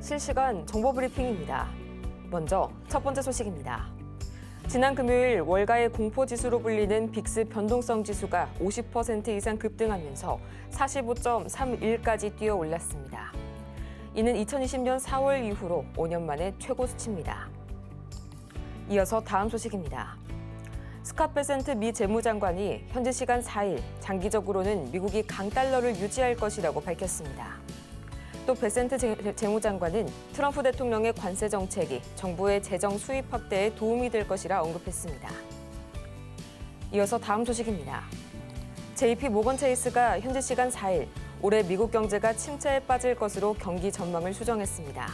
실시간 정보 브리핑입니다. 먼저 첫 번째 소식입니다. 지난 금요일 월가의 공포지수로 불리는 빅스 변동성 지수가 50% 이상 급등하면서 45.31까지 뛰어 올랐습니다. 이는 2020년 4월 이후로 5년 만에 최고 수치입니다. 이어서 다음 소식입니다. 스캇 베센트 미 재무장관이 현지 시간 4일 장기적으로는 미국이 강달러를 유지할 것이라고 밝혔습니다. 또 베센트 재무장관은 트럼프 대통령의 관세 정책이 정부의 재정 수입 확대에 도움이 될 것이라 언급했습니다. 이어서 다음 소식입니다. JP 모건 체이스가 현지 시간 4일 올해 미국 경제가 침체에 빠질 것으로 경기 전망을 수정했습니다.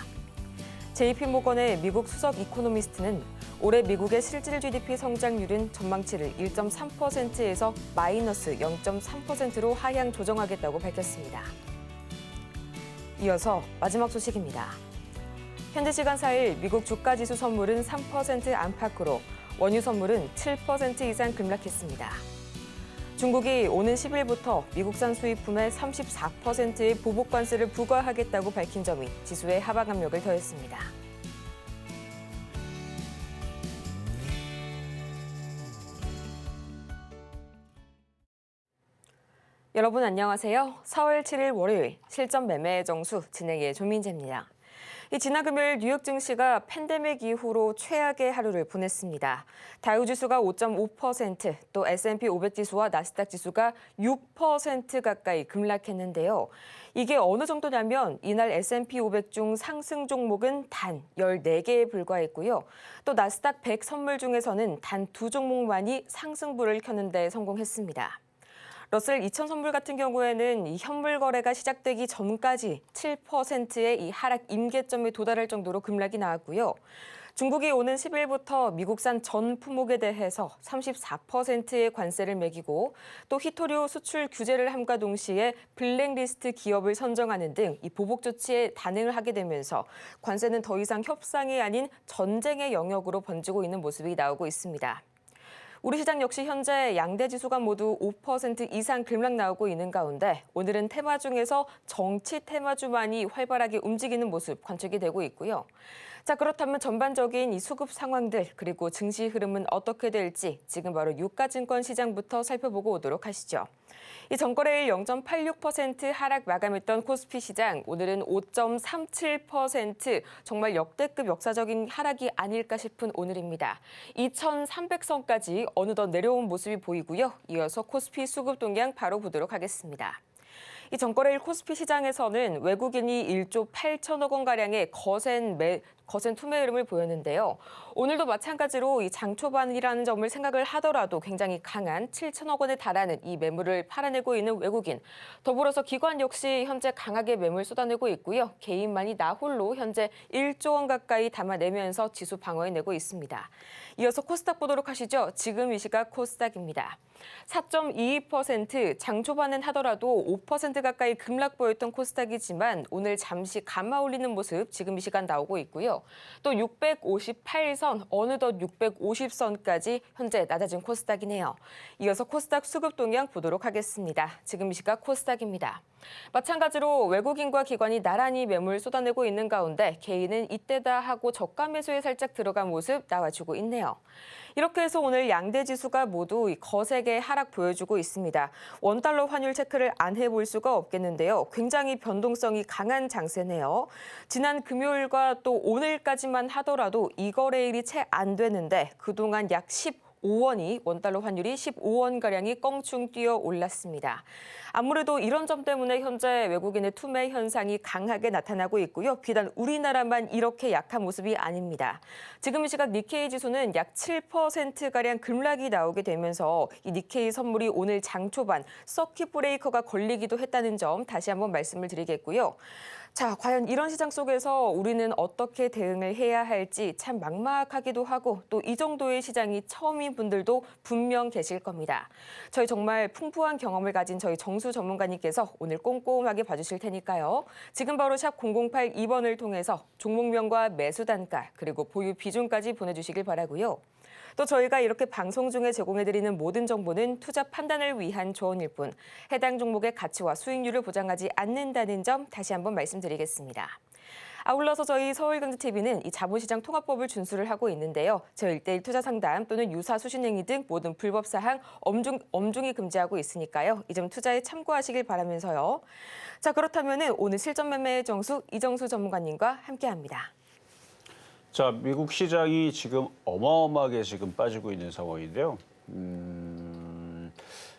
JP 모건의 미국 수석 이코노미스트는 올해 미국의 실질 GDP 성장률은 전망치를 1.3%에서 마이너스 0.3%로 하향 조정하겠다고 밝혔습니다. 이어서 마지막 소식입니다. 현지 시간 4일 미국 주가지수 선물은 3% 안팎으로 원유 선물은 7% 이상 급락했습니다. 중국이 오는 10일부터 미국산 수입품에 34%의 보복 관세를 부과하겠다고 밝힌 점이 지수에 하방 압력을 더했습니다. 여러분 안녕하세요. 4월 7일 월요일 실전 매매 정수 진행의 조민재입니다. 지난 금요일 뉴욕 증시가 팬데믹 이후로 최악의 하루를 보냈습니다. 다우지수가 5.5%, 또 S&P 500 지수와 나스닥 지수가 6% 가까이 급락했는데요. 이게 어느 정도냐면 이날 S&P 500 중 상승 종목은 단 14개에 불과했고요. 또 나스닥 100 선물 중에서는 단 2종목만이 상승불을 켜는 데 성공했습니다. 러셀 2000 선물 같은 경우에는 이 현물 거래가 시작되기 전까지 7%의 이 하락 임계점에 도달할 정도로 급락이 나왔고요. 중국이 오는 10일부터 미국산 전 품목에 대해서 34%의 관세를 매기고 또 희토류 수출 규제를 함과 동시에 블랙리스트 기업을 선정하는 등 이 보복 조치에 단행을 하게 되면서 관세는 더 이상 협상이 아닌 전쟁의 영역으로 번지고 있는 모습이 나오고 있습니다. 우리 시장 역시 현재 양대 지수가 모두 5% 이상 급락 나오고 있는 가운데 오늘은 테마 중에서 정치 테마주만이 활발하게 움직이는 모습 관측이 되고 있고요. 자, 그렇다면 전반적인 이 수급 상황들 그리고 증시 흐름은 어떻게 될지 지금 바로 유가증권 시장부터 살펴보고 오도록 하시죠. 이 전거래일 0.86% 하락 마감했던 코스피 시장, 오늘은 5.37%, 정말 역대급 역사적인 하락이 아닐까 싶은 오늘입니다. 2,300선까지 어느덧 내려온 모습이 보이고요. 이어서 코스피 수급 동향 바로 보도록 하겠습니다. 이 전거래일 코스피 시장에서는 외국인이 1조 8천억 원가량의 거센 투매 흐름을 보였는데요. 오늘도 마찬가지로 이 장 초반이라는 점을 생각을 하더라도 굉장히 강한 7천억 원에 달하는 이 매물을 팔아내고 있는 외국인. 더불어서 기관 역시 현재 강하게 매물 쏟아내고 있고요. 개인만이 나홀로 현재 1조 원 가까이 담아내면서 지수 방어해내고 있습니다. 이어서 코스닥 보도록 하시죠. 지금 이 시각 코스닥입니다. 4.22%, 장 초반은 하더라도 5% 가까이 급락 보였던 코스닥이지만 오늘 잠시 감아 올리는 모습 지금 이 시간 나오고 있고요. 또 658선, 어느덧 650선까지 현재 낮아진 코스닥이네요. 이어서 코스닥 수급 동향 보도록 하겠습니다. 지금 이 시각 코스닥입니다. 마찬가지로 외국인과 기관이 나란히 매물 쏟아내고 있는 가운데 개인은 이때다 하고 저가 매수에 살짝 들어간 모습 나와주고 있네요. 이렇게 해서 오늘 양대 지수가 모두 거세게 하락 보여주고 있습니다. 원달러 환율 체크를 안 해볼 수가 없겠는데요. 굉장히 변동성이 강한 장세네요. 지난 금요일과 또 오늘까지만 하더라도 이 거래일이 채 안 되는데 그동안 약 15원이 원달러 환율이 15원가량이 껑충 뛰어 올랐습니다. 아무래도 이런 점 때문에 현재 외국인의 투매 현상이 강하게 나타나고 있고요. 비단 우리나라만 이렇게 약한 모습이 아닙니다. 지금 이 시각 니케이 지수는 약 7%가량 급락이 나오게 되면서 이 니케이 선물이 오늘 장 초반 서킷 브레이커가 걸리기도 했다는 점 다시 한번 말씀을 드리겠고요. 자, 과연 이런 시장 속에서 우리는 어떻게 대응을 해야 할지 참 막막하기도 하고 또 이 정도의 시장이 처음인 분들도 분명 계실 겁니다. 저희 정말 풍부한 경험을 가진 저희 정수 전문가님께서 오늘 꼼꼼하게 봐주실 테니까요. 지금 바로 샵 0082번을 통해서 종목명과 매수 단가 그리고 보유 비중까지 보내주시길 바라고요. 또 저희가 이렇게 방송 중에 제공해드리는 모든 정보는 투자 판단을 위한 조언일 뿐 해당 종목의 가치와 수익률을 보장하지 않는다는 점 다시 한번 말씀드리겠습니다. 아울러서 저희 서울경제TV는 이 자본시장 통합법을 준수를 하고 있는데요. 저1대1 투자 상담 또는 유사 수신행위 등 모든 불법 사항 엄중히 금지하고 있으니까요. 이 점 투자에 참고하시길 바라면서요. 자, 그렇다면 오늘 실전 매매의 정수 이정수 전문가님과 함께합니다. 자, 미국 시장이 지금 어마어마하게 지금 빠지고 있는 상황인데요.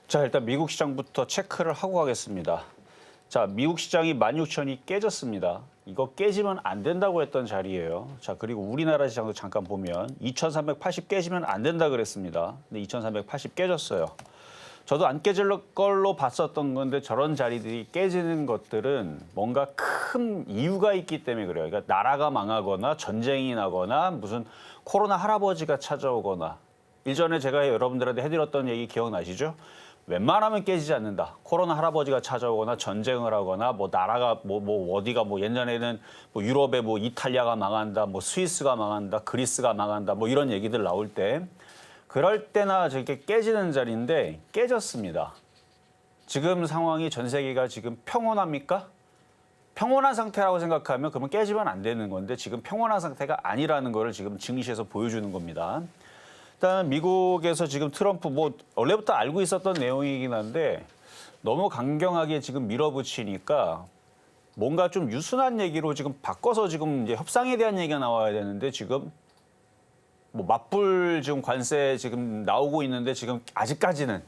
자, 일단 미국 시장부터 체크를 하고 가겠습니다. 자, 미국 시장이 16,000이 깨졌습니다. 이거 깨지면 안 된다고 했던 자리예요. 자, 그리고 우리나라 시장도 잠깐 보면 2,380 깨지면 안 된다 그랬습니다. 근데 2,380 깨졌어요. 저도 안 깨질 걸로 봤었던 건데 저런 자리들이 깨지는 것들은 뭔가 큰 이유가 있기 때문에 그래요. 그러니까 나라가 망하거나 전쟁이 나거나 무슨 코로나 할아버지가 찾아오거나 일전에 제가 여러분들한테 해드렸던 얘기 기억나시죠? 웬만하면 깨지지 않는다. 코로나 할아버지가 찾아오거나 전쟁을 하거나 뭐 나라가 어디가 옛날에는 유럽의 이탈리아가 망한다, 스위스가 망한다, 그리스가 망한다, 이런 얘기들 나올 때 그럴 때나 저렇게 깨지는 자리인데 깨졌습니다. 지금 상황이 전 세계가 지금 평온합니까? 평온한 상태라고 생각하면 그러면 깨지면 안 되는 건데 지금 평온한 상태가 아니라는 거를 지금 증시에서 보여주는 겁니다. 일단 미국에서 지금 트럼프 원래부터 알고 있었던 내용이긴 한데 너무 강경하게 지금 밀어붙이니까 뭔가 좀 유순한 얘기로 지금 바꿔서 지금 이제 협상에 대한 얘기가 나와야 되는데 지금 맞불 지금 관세 지금 나오고 있는데 지금 아직까지는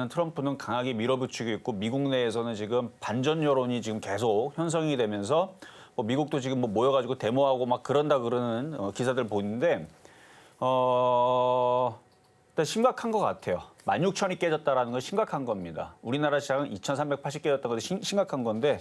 트럼프는 강하게 밀어붙이고 있고 미국 내에서는 지금 반전 여론이 지금 계속 형성이 되면서 미국도 지금 모여가지고 데모하고 막 그런다 그러는 기사들 보는데 일단 심각한 것 같아요. 16,000이 깨졌다라는 건 심각한 겁니다. 우리나라 시장은 2,380 깨졌다는 것도 심각한 건데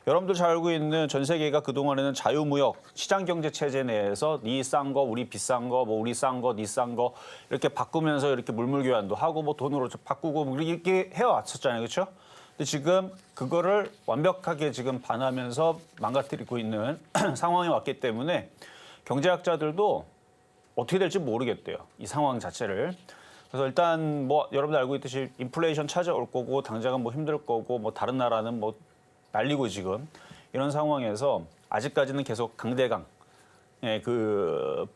여러분들 잘 알고 있는 전 세계가 그동안에는 자유무역, 시장경제 체제 내에서 니 싼 거, 우리 비싼 거, 우리 싼 거, 니 싼 거 이렇게 바꾸면서 이렇게 물물교환도 하고 돈으로 바꾸고 이렇게 해왔었잖아요. 그렇죠? 근데 지금 그거를 완벽하게 지금 반하면서 망가뜨리고 있는 상황이 왔기 때문에 경제학자들도 어떻게 될지 모르겠대요. 이 상황 자체를. 그래서 일단 여러분들 알고 있듯이 인플레이션 찾아올 거고 당장은 힘들 거고 다른 나라는 날리고 지금 이런 상황에서 아직까지는 계속 강대강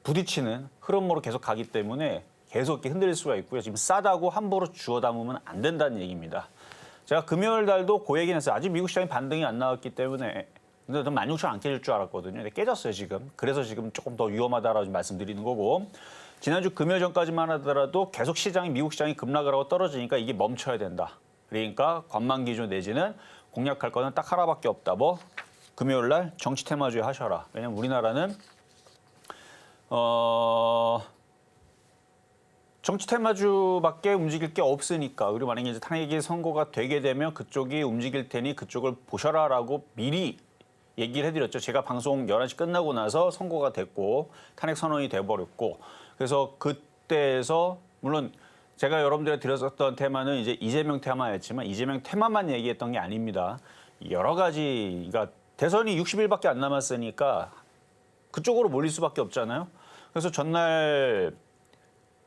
부딪히는 흐름으로 계속 가기 때문에 계속 이렇게 흔들릴 수가 있고요. 지금 싸다고 함부로 주워 담으면 안 된다는 얘기입니다. 제가 금요일 날도 그 얘기는 했어요. 아직 미국 시장이 반등이 안 나왔기 때문에 근데 16,000 안 깨질 줄 알았거든요. 근데 깨졌어요, 지금. 그래서 지금 조금 더 위험하다라고 말씀드리는 거고. 지난주 금요일 전까지만 하더라도 계속 미국 시장이 급락을 하고 떨어지니까 이게 멈춰야 된다. 그러니까 관망 기준 내지는 공략할 거는 딱 하나밖에 없다. 금요일 날 정치 테마주의 하셔라. 왜냐면 우리나라는 정치 테마주밖에 움직일 게 없으니까. 그리고 만약에 이제 탄핵이 선고가 되게 되면 그쪽이 움직일 테니 그쪽을 보셔라라고 미리 얘기를 해드렸죠. 제가 방송 11시 끝나고 나서 선고가 됐고 탄핵 선언이 돼버렸고 그래서 그때에서 물론 제가 여러분들에 드렸었던 테마는 이제 이재명 테마였지만 이재명 테마만 얘기했던 게 아닙니다. 여러 가지 그러니까 대선이 60일밖에 안 남았으니까 그쪽으로 몰릴 수밖에 없잖아요. 그래서 전날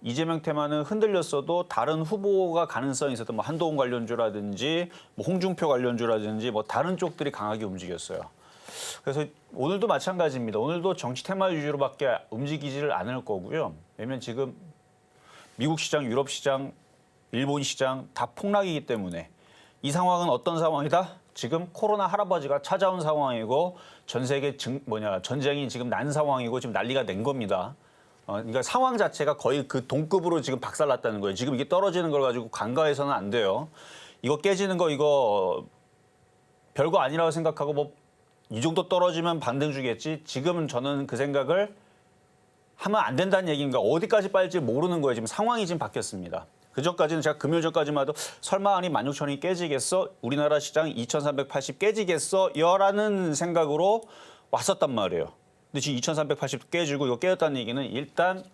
이재명 테마는 흔들렸어도 다른 후보가 가능성이 있었던 한동훈 관련주라든지 홍준표 관련주라든지 다른 쪽들이 강하게 움직였어요. 그래서 오늘도 마찬가지입니다. 오늘도 정치 테마 위주로밖에 움직이지를 않을 거고요. 왜냐면 지금 미국 시장, 유럽 시장, 일본 시장 다 폭락이기 때문에 이 상황은 어떤 상황이다? 지금 코로나 할아버지가 찾아온 상황이고 전 세계 전쟁이 지금 난 상황이고 지금 난리가 낸 겁니다. 그러니까 상황 자체가 거의 그 동급으로 지금 박살났다는 거예요. 지금 이게 떨어지는 걸 가지고 간과해서는 안 돼요. 이거 깨지는 거 이거 별거 아니라고 생각하고 이 정도 떨어지면 반등 주겠지. 지금은 저는 그 생각을 하면 안 된다는 얘기인가. 어디까지 빠질지 모르는 거예요. 지금 상황이 지금 바뀌었습니다. 그전까지는 제가 금요일 전까지만 해도 설마 아니 16,000이 깨지겠어? 우리나라 시장 2,380 깨지겠어? 라는 생각으로 왔었단 말이에요. 근데 지금 2,380 깨지고 이거 깨졌다는 얘기는 일단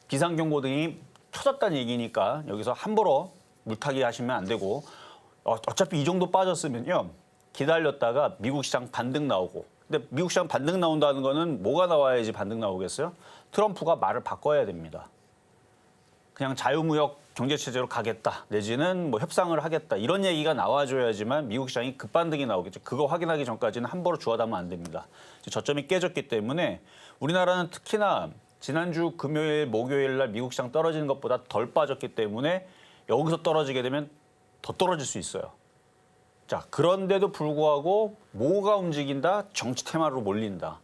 비상경보등이 켜졌다는 얘기니까 여기서 함부로 물타기 하시면 안 되고 어차피 이 정도 빠졌으면요. 기다렸다가 미국 시장 반등 나오고. 근데 미국 시장 반등 나온다는 거는 뭐가 나와야지 반등 나오겠어요? 트럼프가 말을 바꿔야 됩니다. 그냥 자유무역 경제체제로 가겠다 내지는 뭐 협상을 하겠다 이런 얘기가 나와줘야지만 미국 시장이 급반등이 나오겠죠. 그거 확인하기 전까지는 함부로 주워담으면 안 됩니다. 저점이 깨졌기 때문에 우리나라는 특히나 지난주 금요일, 목요일 날 미국 시장 떨어지는 것보다 덜 빠졌기 때문에 여기서 떨어지게 되면 더 떨어질 수 있어요. 자, 그런데도 불구하고 뭐가 움직인다? 정치 테마로 몰린다.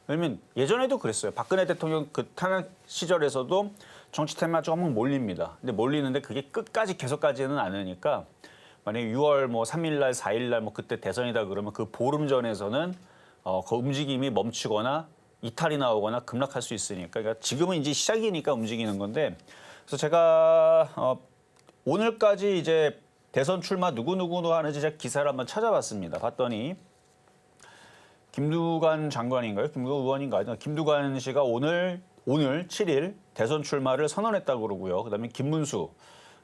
왜냐면 예전에도 그랬어요. 박근혜 대통령 그 탄핵 시절에서도 정치 테마 조금 몰립니다. 근데 몰리는데 그게 끝까지 계속 가지는 않으니까 만약에 6월 뭐 3일 날, 4일 날 뭐 그때 대선이다 그러면 그 보름 전에서는 그 움직임이 멈추거나 이탈이 나오거나 급락할 수 있으니까 그러니까 지금은 이제 시작이니까 움직이는 건데 그래서 제가 오늘까지 이제 대선 출마 누구누구 하는지 제가 기사를 한번 찾아봤습니다. 봤더니 김두관 장관인가요? 김두관 의원인가요? 김두관 씨가 오늘 7일 대선 출마를 선언했다고 그러고요. 그다음에 김문수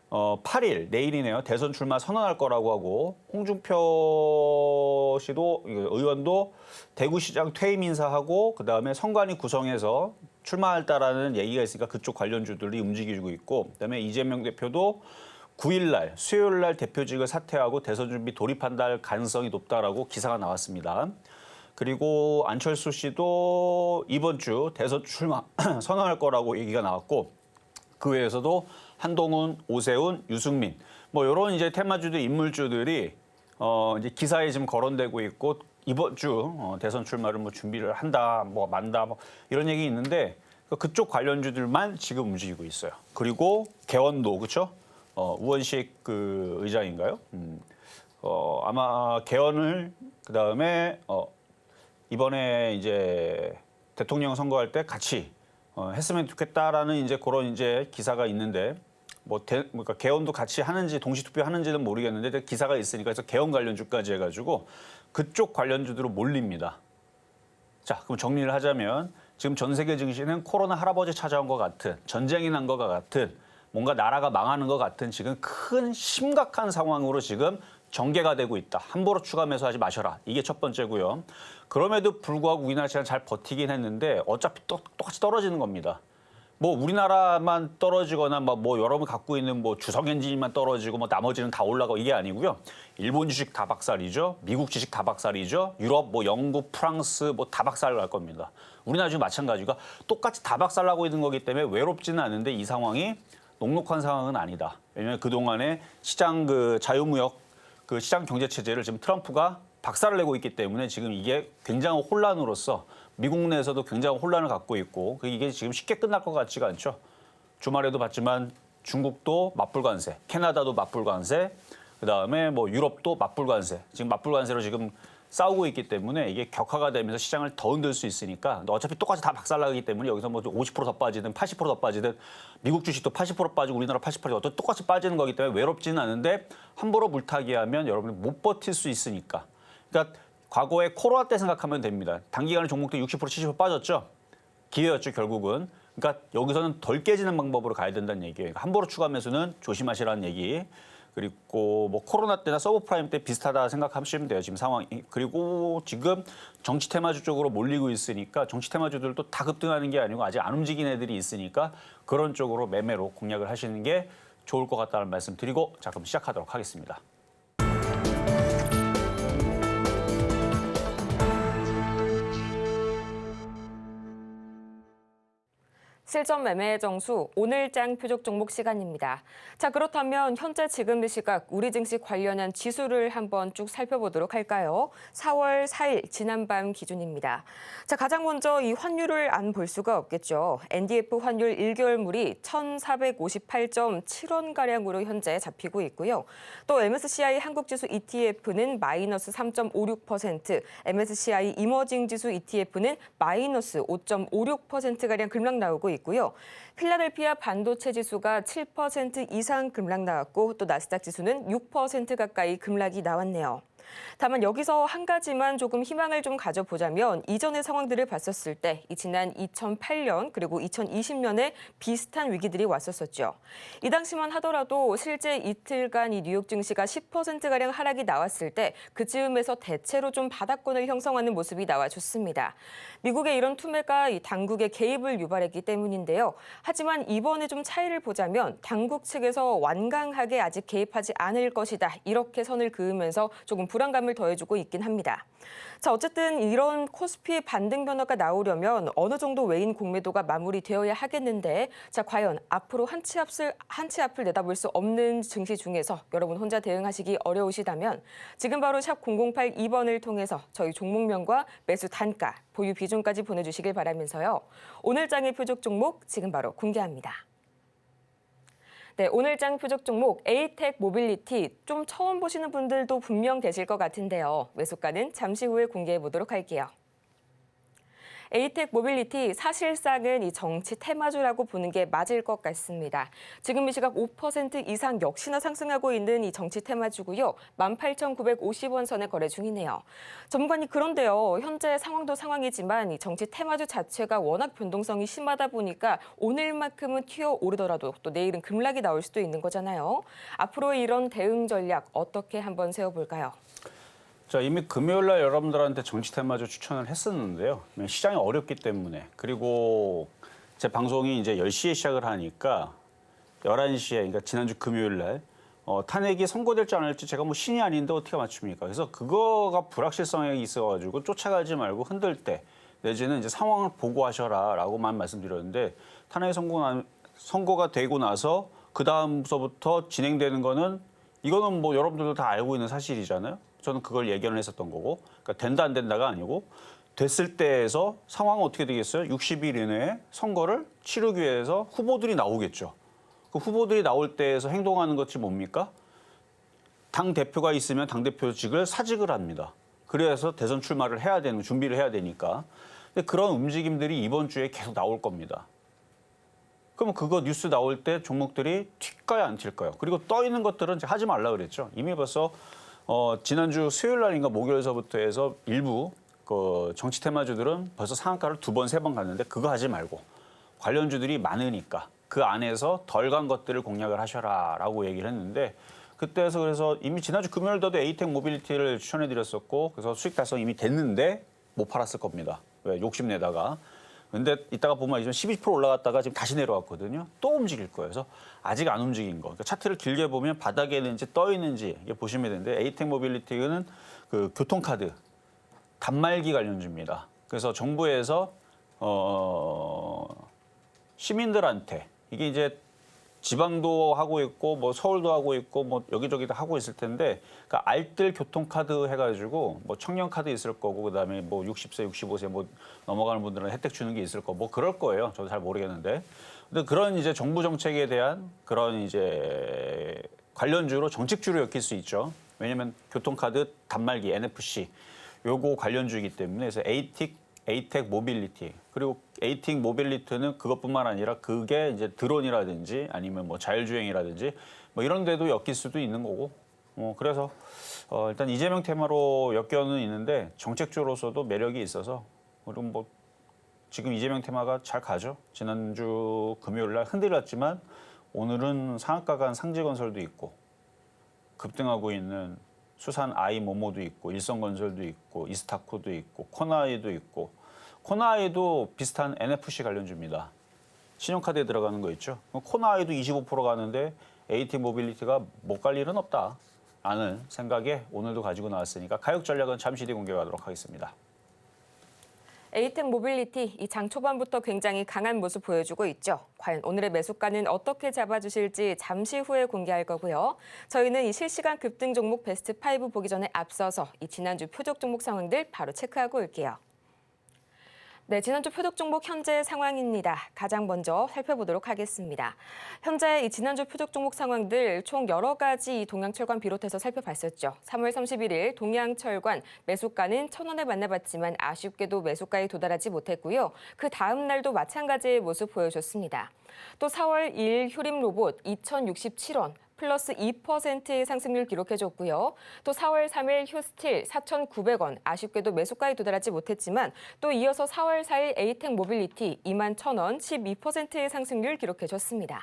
8일 내일이네요. 대선 출마 선언할 거라고 하고 홍준표 씨도 의원도 대구시장 퇴임 인사하고 그다음에 선관위 구성해서 출마할다라는 얘기가 있으니까 그쪽 관련주들이 움직이고 있고 그다음에 이재명 대표도 9일 날 수요일 날 대표직을 사퇴하고 대선 준비 돌입한다 가능성이 높다라고 기사가 나왔습니다. 그리고 안철수 씨도 이번 주 대선 출마 선언할 거라고 얘기가 나왔고 그 외에서도 한동훈, 오세훈, 유승민 뭐 이런 이제 테마주들 인물주들이 이제 기사에 지금 거론되고 있고 이번 주 대선 출마를 뭐 준비를 한다, 뭐 만다, 뭐 이런 얘기 있는데 그쪽 관련주들만 지금 움직이고 있어요. 그리고 개헌도 그렇죠? 우원식 그 의장인가요? 아마 개헌을 그 다음에 이번에 이제 대통령 선거할 때 같이 했으면 좋겠다라는 이제 그런 이제 기사가 있는데 그러니까 개헌도 같이 하는지 동시 투표하는지는 모르겠는데 기사가 있으니까 그래서 개헌 관련주까지 해가지고 그쪽 관련주들로 몰립니다. 자, 그럼 정리를 하자면 지금 전 세계 증시는 코로나 할아버지 찾아온 것 같은 전쟁이 난 것 같은 뭔가 나라가 망하는 것 같은 지금 큰 심각한 상황으로 지금 전개가 되고 있다. 함부로 추가 매수하지 마셔라. 이게 첫 번째고요. 그럼에도 불구하고 우리나라 시장 잘 버티긴 했는데 어차피 똑같이 떨어지는 겁니다. 뭐 우리나라만 떨어지거나 뭐 여러분 갖고 있는 뭐 주성엔진만 떨어지고 뭐 나머지는 다 올라가고 이게 아니고요. 일본 주식 다 박살이죠. 미국 주식 다 박살이죠. 유럽 뭐 영국, 프랑스 뭐 다 박살 날 겁니다. 우리나라 지금 마찬가지가 똑같이 다 박살나고 있는 거기 때문에 외롭지는 않은데 이 상황이 녹록한 상황은 아니다. 왜냐하면 그동안에 시장 그 자유무역 그 시장 경제 체제를 지금 트럼프가 박살을 내고 있기 때문에 지금 이게 굉장한 혼란으로서 미국 내에서도 굉장한 혼란을 갖고 있고 이게 지금 쉽게 끝날 것 같지가 않죠. 주말에도 봤지만 중국도 맞불 관세, 캐나다도 맞불 관세, 그다음에 뭐 유럽도 맞불 관세. 지금 맞불 관세로 지금 싸우고 있기 때문에 이게 격화가 되면서 시장을 더 흔들 수 있으니까 어차피 똑같이 다 박살나기 때문에 여기서 뭐 50%더 빠지든 80%더 빠지든 미국 주식도 80% 빠지고 우리나라 80% 똑같이 빠지는 거기 때문에 외롭지는 않은데 함부로 물타기 하면 여러분이 못 버틸 수 있으니까. 그러니까 과거에 코로나 때 생각하면 됩니다. 단기간에 종목도 60% 70% 빠졌죠. 기회였죠 결국은. 그러니까 여기서는 덜 깨지는 방법으로 가야 된다는 얘기예요. 그러니까 함부로 추가 매수는 조심하시라는 얘기. 그리고 뭐 코로나 때나 서브프라임 때 비슷하다 생각하시면 돼요. 지금 상황이. 그리고 지금 정치 테마주 쪽으로 몰리고 있으니까 정치 테마주들도 다 급등하는 게 아니고 아직 안 움직인 애들이 있으니까 그런 쪽으로 매매로 공략을 하시는 게 좋을 것 같다는 말씀 드리고 자 그럼 시작하도록 하겠습니다. 실전 매매의 정수 오늘장 표적 종목 시간입니다. 자, 그렇다면 현재 지금 이 시각 우리 증시 관련한 지수를 한번 쭉 살펴보도록 할까요? 4월 4일 지난밤 기준입니다. 자, 가장 먼저 이 환율을 안 볼 수가 없겠죠. NDF 환율 1개월물이 1,458.7원가량으로 현재 잡히고 있고요. 또 MSCI 한국지수 ETF는 마이너스 3.56%, MSCI 이머징 지수 ETF는 마이너스 5.56%가량 급락 나오고 있고요. 필라델피아 반도체 지수가 7% 이상 급락 나왔고 또 나스닥 지수는 6% 가까이 급락이 나왔네요. 다만 여기서 한 가지만 조금 희망을 좀 가져보자면 이전의 상황들을 봤었을 때 이 지난 2008년 그리고 2020년에 비슷한 위기들이 왔었었죠. 이 당시만 하더라도 실제 이틀간 이 뉴욕 증시가 10%가량 하락이 나왔을 때 그즈음에서 대체로 좀 바닥권을 형성하는 모습이 나와줬습니다. 미국의 이런 투매가 이 당국의 개입을 유발했기 때문인데요. 하지만 이번에 좀 차이를 보자면 당국 측에서 완강하게 아직 개입하지 않을 것이다. 이렇게 선을 그으면서 조금 불안감을 더해주고 있긴 합니다. 자, 어쨌든 이런 코스피 반등 변화가 나오려면 어느 정도 외인 공매도가 마무리되어야 하겠는데 자, 과연 앞으로 한 치 앞을 내다볼 수 없는 증시 중에서 여러분 혼자 대응하시기 어려우시다면 지금 바로 샵 0082번을 통해서 저희 종목명과 매수 단가, 보유 비중까지 보내주시길 바라면서요. 오늘 장의 표적 종목 지금 바로 공개합니다. 네, 오늘 장 표적 종목 에이텍 모빌리티 좀 처음 보시는 분들도 분명 되실 것 같은데요. 매수가는 잠시 후에 공개해 보도록 할게요. 에이텍 모빌리티 사실상은 이 정치 테마주라고 보는 게 맞을 것 같습니다. 지금 이 시각 5% 이상 역시나 상승하고 있는 이 정치 테마주고요. 18,950원 선에 거래 중이네요. 전문가님 그런데요. 현재 상황도 상황이지만 이 정치 테마주 자체가 워낙 변동성이 심하다 보니까 오늘만큼은 튀어오르더라도 또 내일은 급락이 나올 수도 있는 거잖아요. 앞으로 이런 대응 전략 어떻게 한번 세워볼까요? 자, 이미 금요일 날 여러분들한테 정치 테마주 추천을 했었는데요. 시장이 어렵기 때문에. 그리고 제 방송이 이제 10시에 시작을 하니까 11시에, 그러니까 지난주 금요일 날 탄핵이 선고될지 안 할지 제가 뭐 신이 아닌데 어떻게 맞춥니까? 그래서 그거가 불확실성이 있어가지고 쫓아가지 말고 흔들 때 내지는 이제 상황을 보고하셔라라고만 말씀드렸는데 탄핵 선고가 되고 나서 그 다음서부터 진행되는 거는 이거는 뭐 여러분들도 다 알고 있는 사실이잖아요. 저는 그걸 예견을 했었던 거고, 그러니까 된다 안 된다가 아니고 됐을 때에서 상황은 어떻게 되겠어요? 60일 이내에 선거를 치르기 위해서 후보들이 나오겠죠. 그 후보들이 나올 때에서 행동하는 것이 뭡니까? 당 대표가 있으면 당 대표직을 사직을 합니다. 그래서 대선 출마를 해야 되는 준비를 해야 되니까. 근데 그런 움직임들이 이번 주에 계속 나올 겁니다. 그러면 그거 뉴스 나올 때 종목들이 튈까요, 안 튈까요? 그리고 떠 있는 것들은 하지 말라 그랬죠. 이미 벌써 지난주 수요일 날인가 목요일서부터 해서 일부 그 정치 테마주들은 벌써 상한가를 2번, 3번 갔는데 그거 하지 말고 관련주들이 많으니까 그 안에서 덜 간 것들을 공략을 하셔라라고 얘기를 했는데 그때에서 그래서 이미 지난주 금요일도 에이텍 모빌리티를 추천해드렸었고 그래서 수익 달성 이미 됐는데 못 팔았을 겁니다. 왜? 욕심내다가. 근데 이따가 보면 이제 12% 올라갔다가 지금 다시 내려왔거든요. 또 움직일 거예요. 그래서 아직 안 움직인 거. 그러니까 차트를 길게 보면 바닥에 있는지 떠 있는지 이게 보시면 되는데 에이텍 모빌리티는 그 교통카드 단말기 관련주입니다. 그래서 정부에서 시민들한테 이게 이제 지방도 하고 있고 뭐 서울도 하고 있고 뭐 여기저기도 하고 있을 텐데 그러니까 알뜰 교통카드 해가지고 뭐 청년카드 있을 거고 그다음에 뭐 60세, 65세 뭐 넘어가는 분들은 혜택 주는 게 있을 거 뭐 그럴 거예요. 저도 잘 모르겠는데. 근데 그런 이제 정부 정책에 대한 그런 이제 관련주로 정책주로 엮일 수 있죠. 왜냐하면 교통카드 단말기 NFC 요거 관련주이기 때문에 그래서 에이텍 모빌리티 그리고 에이텍 모빌리티는 그것뿐만 아니라 그게 이제 드론이라든지 아니면 뭐 자율주행이라든지 뭐 이런 데도 엮일 수도 있는 거고 그래서 일단 이재명 테마로 엮여는 있는데 정책주로서도 매력이 있어서 그리고 뭐 지금 이재명 테마가 잘 가죠. 지난주 금요일 날 흔들렸지만 오늘은 상한가 간 상지건설도 있고 급등하고 있는 수산 아이모모도 있고 일성건설도 있고 이스타코도 있고 코나이도 있고 코나이도 비슷한 NFC 관련주입니다. 신용카드에 들어가는 거 있죠. 코나이도 25% 가는데 에이텍 모빌리티가 못 갈 일은 없다. 라는 생각에 오늘도 가지고 나왔으니까 가격 전략은 잠시 뒤에 공개하도록 하겠습니다. 에이텍 모빌리티 이 장 초반부터 굉장히 강한 모습 보여주고 있죠. 과연 오늘의 매수가는 어떻게 잡아주실지 잠시 후에 공개할 거고요. 저희는 이 실시간 급등 종목 베스트 5 보기 전에 앞서서 이 지난주 표적 종목 상황들 바로 체크하고 올게요. 네, 지난주 표적 종목 현재 상황입니다. 가장 먼저 살펴보도록 하겠습니다. 현재 이 지난주 표적 종목 상황들 총 여러 가지 동양철관 비롯해서 살펴봤었죠. 3월 31일 동양철관 매수가는 1,000원에 만나봤지만 아쉽게도 매수가에 도달하지 못했고요. 그 다음 날도 마찬가지의 모습 보여줬습니다. 또 4월 2일 효림로봇 2,067원. 플러스 2%의 상승률 기록해줬고요. 또 4월 3일 휴스틸 4,900원, 아쉽게도 매수가에 도달하지 못했지만 또 이어서 4월 4일 에이텍 모빌리티 21,000원, 12%의 상승률 기록해줬습니다.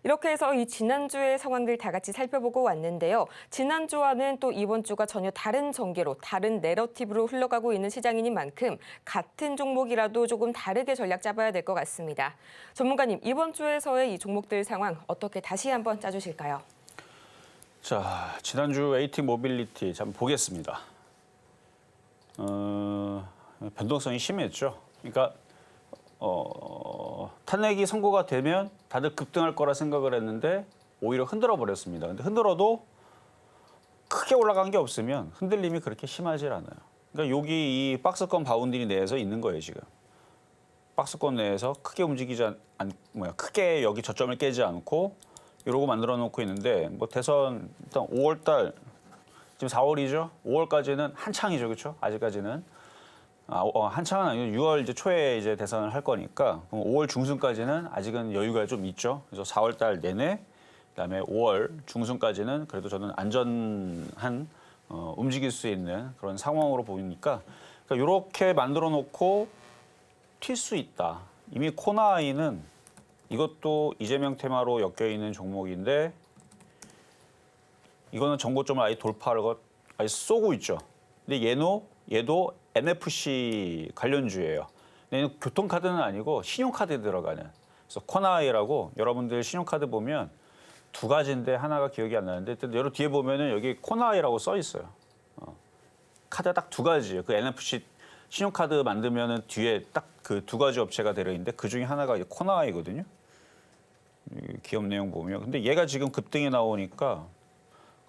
이렇게 해서 이 지난주의 상황들 다 같이 살펴보고 왔는데요. 지난주와는 또 이번 주가 전혀 다른 전개로, 다른 내러티브로 흘러가고 있는 시장인 만큼 같은 종목이라도 조금 다르게 전략 짜봐야 될 것 같습니다. 전문가님, 이번 주에서의 이 종목들 상황 어떻게 다시 한번 짜주실까요? 자, 지난주 에이텍 모빌리티 잠 보겠습니다. 변동성이 심했죠. 그러니까 탄핵이 선고가 되면 다들 급등할 거라 생각을 했는데 오히려 흔들어 버렸습니다. 근데 흔들어도 크게 올라간 게 없으면 흔들림이 그렇게 심하지 않아요. 그러니까 여기 이 박스권 바운더리 내에서 있는 거예요, 지금. 박스권 내에서 크게 움직이지 크게 여기 저점을 깨지 않고 이러고 만들어 놓고 있는데 뭐 대선 일단 5월 달 지금 4월이죠. 5월까지는 한창이죠. 그렇죠? 아직까지는. 한창은 아니고 6월 이제 초에 이제 대선을 할 거니까 5월 중순까지는 아직은 여유가 좀 있죠. 그래서 4월 달 내내 그다음에 5월 중순까지는 그래도 저는 안전한 움직일 수 있는 그런 상황으로 보이니까 그러니까 이렇게 만들어 놓고 튈 수 있다. 이미 코나아이는 이것도 이재명 테마로 엮여 있는 종목인데 이거는 정고점을 아예 돌파하고 아예 쏘고 있죠. 근데 얘도 NFC 관련주예요. 얘는 교통카드는 아니고 신용카드에 들어가는. 그래서 코나아이라고 여러분들 신용카드 보면 두 가지인데 하나가 기억이 안 나는데 여러 뒤에 보면은 여기 코나아이라고 써 있어요. 카드 딱 두 가지예요. 그 NFC 신용카드 만들면은 뒤에 딱 그 두 가지 업체가 들어있는데 그 중에 하나가 코나아이거든요. 기업 내용 보면. 근데 얘가 지금 급등이 나오니까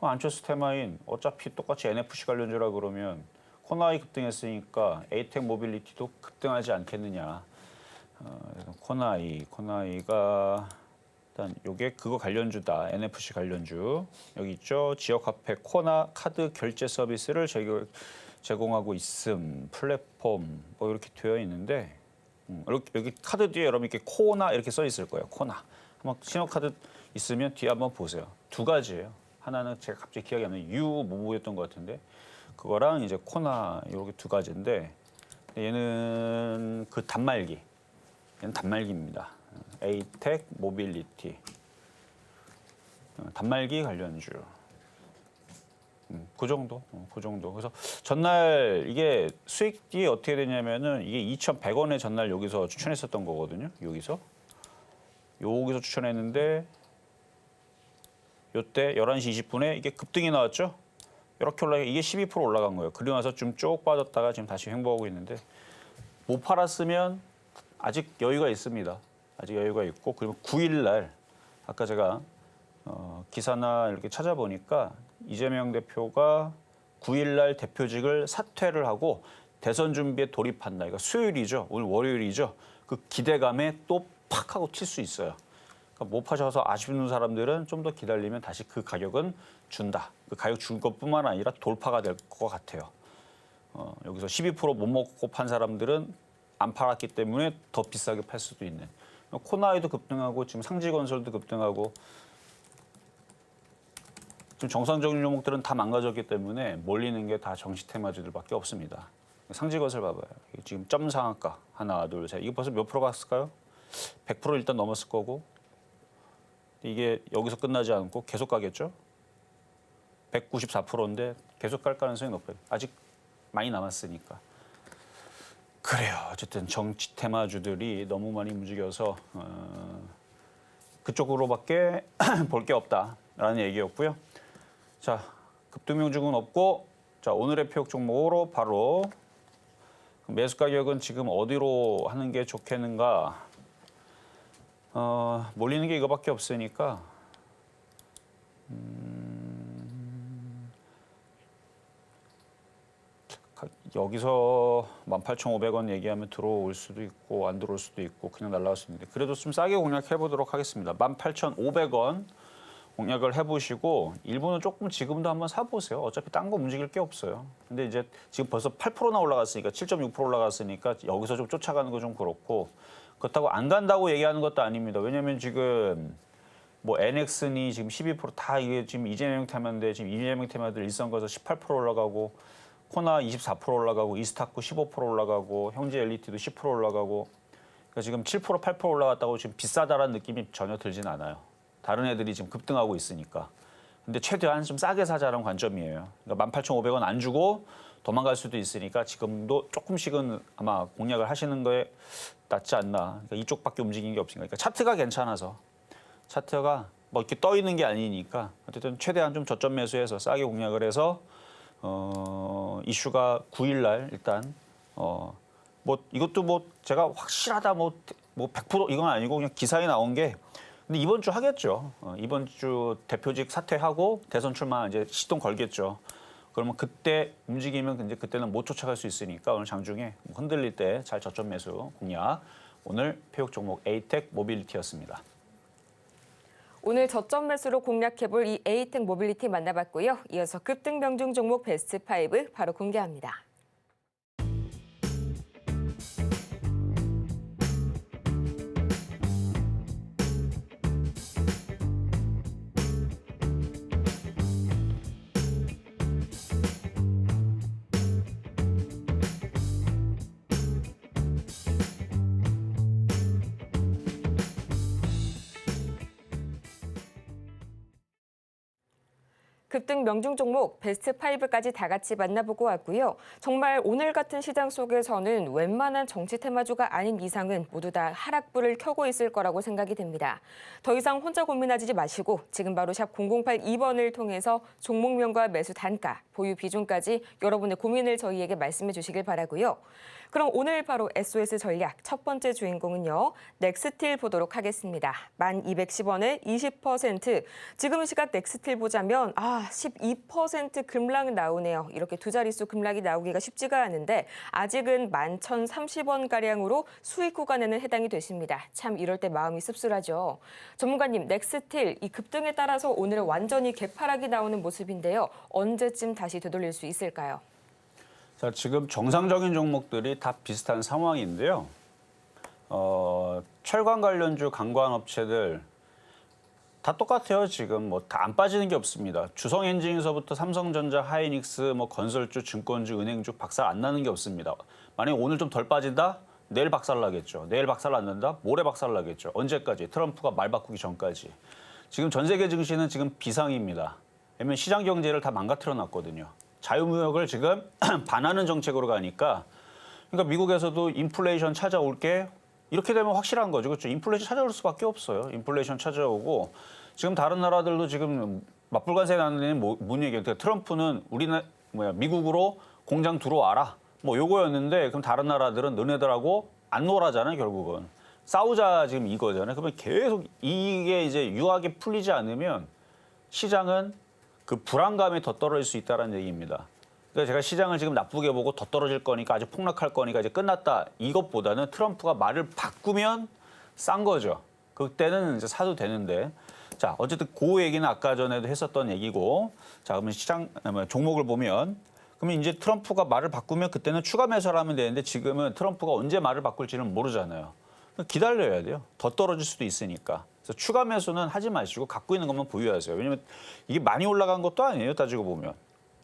안철수 테마인 어차피 똑같이 NFC 관련주라 그러면 코나아이 급등했으니까 에이텍 모빌리티도 급등하지 않겠느냐. 코나아이가 일단 요게 그거 관련주다. NFC 관련주. 여기 있죠. 지역화폐 코나 카드 결제 서비스를 제공하고 있음. 플랫폼 뭐 이렇게 되어 있는데 여기 카드 뒤에 여러분 이렇게 코나 이렇게 써 있을 거예요. 코나. 한번 신용카드 있으면 뒤에 한번 보세요. 두 가지예요. 하나는 제가 갑자기 기억이 안 나요. 뭐였던 것 같은데 그거랑 이제 코나 이렇게 두 가지인데 얘는 그 단말기. 얘는 단말기입니다. 에이텍 모빌리티. 단말기 관련주. 그 정도. 그래서 전날 이게 수익이 어떻게 되냐면은 이게 2,100원에 전날 여기서 추천했었던 거거든요. 여기서 추천했는데 요때 11시 20분에 이게 급등이 나왔죠. 이렇게 올라가 이게 12% 올라간 거예요. 그리고 나서 좀 쭉 빠졌다가 지금 다시 횡보하고 있는데 못 팔았으면 아직 여유가 있습니다. 아직 여유가 있고 그리고 9일 날 아까 제가 기사나 이렇게 찾아보니까 이재명 대표가 9일 날 대표직을 사퇴를 하고 대선 준비에 돌입한다. 이거 수요일이죠. 오늘 월요일이죠. 그 기대감에 또 팍 하고 튈 수 있어요. 그러니까 못 파셔서 아쉬운 사람들은 좀 더 기다리면 다시 그 가격은 준다. 그 가격 줄 것뿐만 아니라 돌파가 될 것 같아요. 여기서 12%못 먹고 판 사람들은 안 팔았기 때문에 더 비싸게 팔 수도 있는. 코나아이도 급등하고 지금 상지건설도 급등하고 지금 정상적인 종목들은 다 망가졌기 때문에 몰리는 게 다 정시 테마주들밖에 없습니다. 상지건설 봐봐요. 지금 점 상한가 하나, 둘, 셋. 이거 벌써 몇 프로 갔을까요? 100% 일단 넘었을 거고 이게 여기서 끝나지 않고 계속 가겠죠? 194%인데 계속 갈 가능성이 높아요. 아직 많이 남았으니까. 그래요. 어쨌든 정치 테마주들이 너무 많이 움직여서 그쪽으로밖에 볼 게 없다라는 얘기였고요. 자, 급등명중은 없고 자 오늘의 표역 종목으로 바로 매수 가격은 지금 어디로 하는 게 좋겠는가? 몰리는 게 이거밖에 없으니까 여기서 18,500원 얘기하면 들어올 수도 있고 안 들어올 수도 있고 그냥 날라갈 수 있는데 그래도 좀 싸게 공략해 보도록 하겠습니다. 18,500원 공략을 해보시고 일부는 조금 지금도 한번 사보세요. 어차피 딴 거 움직일 게 없어요. 근데 이제 지금 벌써 8%나 올라갔으니까 7.6% 올라갔으니까 여기서 좀 쫓아가는 거 좀 그렇고 그렇다고 안 간다고 얘기하는 것도 아닙니다. 왜냐하면 지금 뭐 NX니 지금 12%다 이게 지금 이재명 테마인데 지금 이재명 테마들 일선 거서 18% 올라가고 코나 24% 올라가고 이스타코 15% 올라가고 형제 엘리트도 10% 올라가고 그러니까 지금 7% 8% 올라갔다고 지금 비싸다라는 느낌이 전혀 들진 않아요. 다른 애들이 지금 급등하고 있으니까. 근데 최대한 좀 싸게 사자라는 관점이에요. 그러니까 18,500원 안 주고 도망갈 수도 있으니까 지금도 조금씩은 아마 공략을 하시는 거에 낫지 않나. 그러니까 이쪽밖에 움직이는 게 없으니까. 그러니까 차트가 괜찮아서. 차트가 뭐 이렇게 떠 있는 게 아니니까 어쨌든 최대한 좀 저점 매수해서 싸게 공략을 해서 이슈가 9일 날 일단 뭐 이것도 뭐 제가 확실하다 뭐 100% 이건 아니고 그냥 기사에 나온 게 근데 이번 주 하겠죠. 이번 주 대표직 사퇴하고 대선 출마 이제 시동 걸겠죠. 그러면 그때 움직이면 이제 그때는 못 쫓아갈 수 있으니까 오늘 장중에 흔들릴 때 잘 저점 매수 공략. 오늘 폐역 종목 에이텍 모빌리티였습니다. 오늘 저점 매수로 공략해볼 이 에이텍 모빌리티 만나봤고요. 이어서 급등 명중 종목 베스트 5 바로 공개합니다. 급등 명중 종목 베스트 5까지 다 같이 만나보고 왔고요. 정말 오늘 같은 시장 속에서는 웬만한 정치 테마주가 아닌 이상은 모두 다 하락불을 켜고 있을 거라고 생각이 됩니다. 더 이상 혼자 고민하지 마시고 지금 바로 샵 0082번을 통해서 종목명과 매수 단가, 보유 비중까지 여러분의 고민을 저희에게 말씀해 주시길 바라고요. 그럼 오늘 바로 SOS 전략 첫 번째 주인공은요. 넥스틸 보도록 하겠습니다. 1210원에 20%. 지금 시각 넥스틸 보자면 12% 급락 나오네요. 이렇게 두 자릿수 급락이 나오기가 쉽지가 않은데 아직은 11,030원가량으로 수익 구간에는 해당이 되십니다. 참 이럴 때 마음이 씁쓸하죠. 전문가님, 넥스틸 이 급등에 따라서 오늘은 완전히 개파락이 나오는 모습인데요. 언제쯤 다시 되돌릴 수 있을까요? 자, 지금 정상적인 종목들이 다 비슷한 상황인데요. 철강 관련주 관광업체들 다 똑같아요. 지금 뭐 다 안 빠지는 게 없습니다. 주성엔진에서부터 삼성전자, 하이닉스, 뭐 건설주, 증권주, 은행주 박살 안 나는 게 없습니다. 만약에 오늘 좀 덜 빠진다? 내일 박살 나겠죠. 내일 박살 났는다? 모레 박살 나겠죠. 언제까지? 트럼프가 말 바꾸기 전까지. 지금 전 세계 증시는 지금 비상입니다. 왜냐면 시장 경제를 다 망가뜨려 놨거든요. 자유무역을 지금 반하는 정책으로 가니까 그러니까 미국에서도 인플레이션 찾아올 게 이렇게 되면 확실한 거죠. 그렇죠? 인플레이션 찾아올 수밖에 없어요. 인플레이션 찾아오고 지금 다른 나라들도 지금 맞불관세 나는 데는 뭔 얘기예요? 트럼프는 미국으로 공장 들어와라. 뭐 요거였는데 그럼 다른 나라들은 너네들하고 안 놀아잖아요. 결국은 싸우자 지금 이거잖아요. 그러면 계속 이게 이제 유하게 풀리지 않으면 시장은 그 불안감이 더 떨어질 수 있다는 얘기입니다. 그러니까 제가 시장을 지금 나쁘게 보고 더 떨어질 거니까 아주 폭락할 거니까 이제 끝났다. 이것보다는 트럼프가 말을 바꾸면 싼 거죠. 그때는 이제 사도 되는데. 자, 어쨌든 그 얘기는 아까 전에도 했었던 얘기고. 자, 그러면 시장 종목을 보면 그러면 이제 트럼프가 말을 바꾸면 그때는 추가 매수를 하면 되는데 지금은 트럼프가 언제 말을 바꿀지는 모르잖아요. 기다려야 돼요. 더 떨어질 수도 있으니까. 그래서 추가 매수는 하지 마시고 갖고 있는 것만 보유하세요. 왜냐면 이게 많이 올라간 것도 아니에요. 따지고 보면.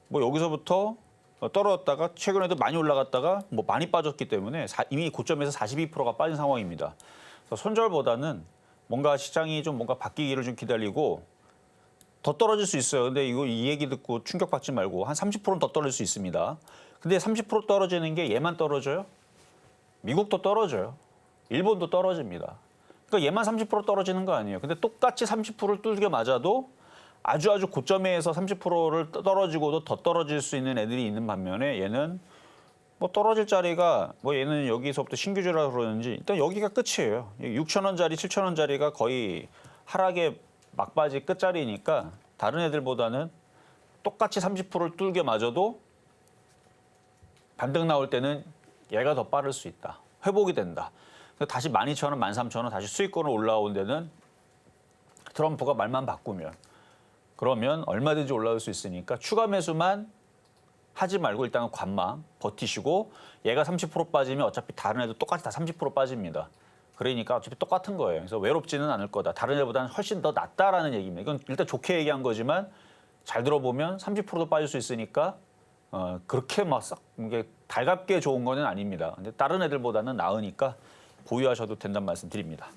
뭐 여기서부터 떨어졌다가 최근에도 많이 올라갔다가 뭐 많이 빠졌기 때문에 이미 고점에서 42%가 빠진 상황입니다. 그래서 손절보다는 뭔가 시장이 좀 뭔가 바뀌기를 좀 기다리고 더 떨어질 수 있어요. 근데 이 얘기 듣고 충격받지 말고 한 30%는 더 떨어질 수 있습니다. 근데 30% 떨어지는 게 얘만 떨어져요? 미국도 떨어져요. 일본도 떨어집니다. 그러니까 얘만 30% 떨어지는 거 아니에요. 근데 똑같이 30%를 뚫게 맞아도 아주 고점에서 30%를 떨어지고도 더 떨어질 수 있는 애들이 있는 반면에 얘는 뭐 떨어질 자리가 뭐 얘는 여기서부터 신규주라 그러는지 일단 여기가 끝이에요. 6,000원짜리, 7,000원짜리가 거의 하락의 막바지 끝자리니까 다른 애들보다는 똑같이 30%를 뚫게 맞아도 반등 나올 때는 얘가 더 빠를 수 있다. 회복이 된다. 다시 12,000원, 13,000원 다시 수익권으로 올라온 데는 트럼프가 말만 바꾸면 그러면 얼마든지 올라올 수 있으니까 추가 매수만 하지 말고 일단은 관망 버티시고 얘가 30% 빠지면 어차피 다른 애도 똑같이 다 30% 빠집니다. 그러니까 어차피 똑같은 거예요. 그래서 외롭지는 않을 거다. 다른 애보다는 훨씬 더 낫다라는 얘기입니다. 이건 일단 좋게 얘기한 거지만 잘 들어보면 30%도 빠질 수 있으니까 그렇게 막 싹 이게 달갑게 좋은 거는 아닙니다. 근데 다른 애들보다는 나으니까 보유하셔도 된다는 말씀 드립니다.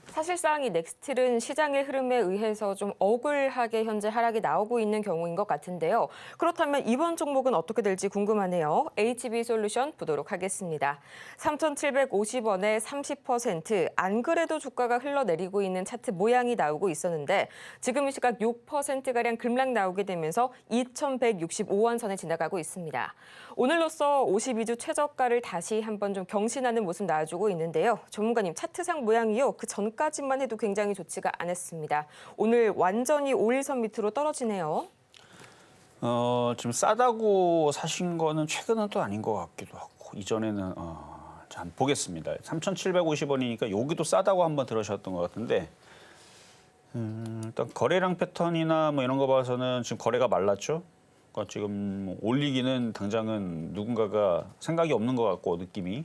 사실상 이 넥스틸은 시장의 흐름에 의해서 좀 억울하게 현재 하락이 나오고 있는 경우인 것 같은데요. 그렇다면 이번 종목은 어떻게 될지 궁금하네요. HB솔루션 보도록 하겠습니다. 3,750원에 30%, 안 그래도 주가가 흘러내리고 있는 차트 모양이 나오고 있었는데 지금 이 시각 6%가량 급락 나오게 되면서 2,165원 선에 지나가고 있습니다. 오늘로써 52주 최저가를 다시 한번 좀 경신하는 모습 나와주고 있는데요. 전문가님, 차트상 모양이요. 그 전까지만 해도 굉장히 좋지가 않았습니다. 오늘 완전히 5일선 밑으로 떨어지네요. 지금 싸다고 사신 거는 최근은 또 아닌 것 같기도 하고 이전에는 자, 한번 보겠습니다. 3,750원이니까 여기도 싸다고 한번 들으셨던 것 같은데 일단 거래량 패턴이나 뭐 이런 거 봐서는 지금 거래가 말랐죠. 그러니까 지금 뭐 올리기는 당장은 누군가가 생각이 없는 것 같고 느낌이.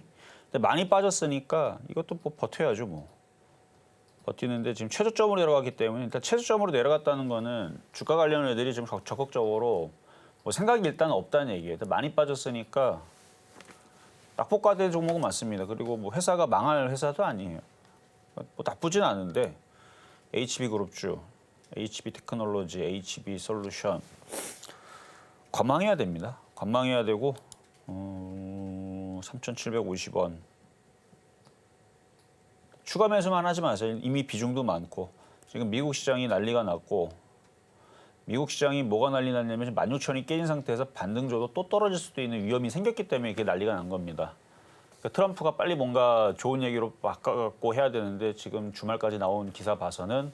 근데 많이 빠졌으니까 이것도 뭐 버텨야죠 뭐. 버티는데 지금 최저점으로 내려갔기 때문에 일단 최저점으로 내려갔다는 거는 주가 관련 애들이 지금 적극적으로 뭐 생각이 일단 없다는 얘기예요. 많이 빠졌으니까 낙폭과대 종목은 맞습니다. 그리고 뭐 회사가 망할 회사도 아니에요. 뭐 나쁘진 않은데 HB그룹주, HB테크놀로지, HB솔루션 관망해야 됩니다. 관망해야 되고 3,750원. 추가 매수만 하지 마세요. 이미 비중도 많고 지금 미국 시장이 난리가 났고 미국 시장이 뭐가 난리 났냐면 16,000이 깨진 상태에서 반등줘도 또 떨어질 수도 있는 위험이 생겼기 때문에 이게 난리가 난 겁니다. 그러니까 트럼프가 빨리 뭔가 좋은 얘기로 바꿔갖고 해야 되는데 지금 주말까지 나온 기사 봐서는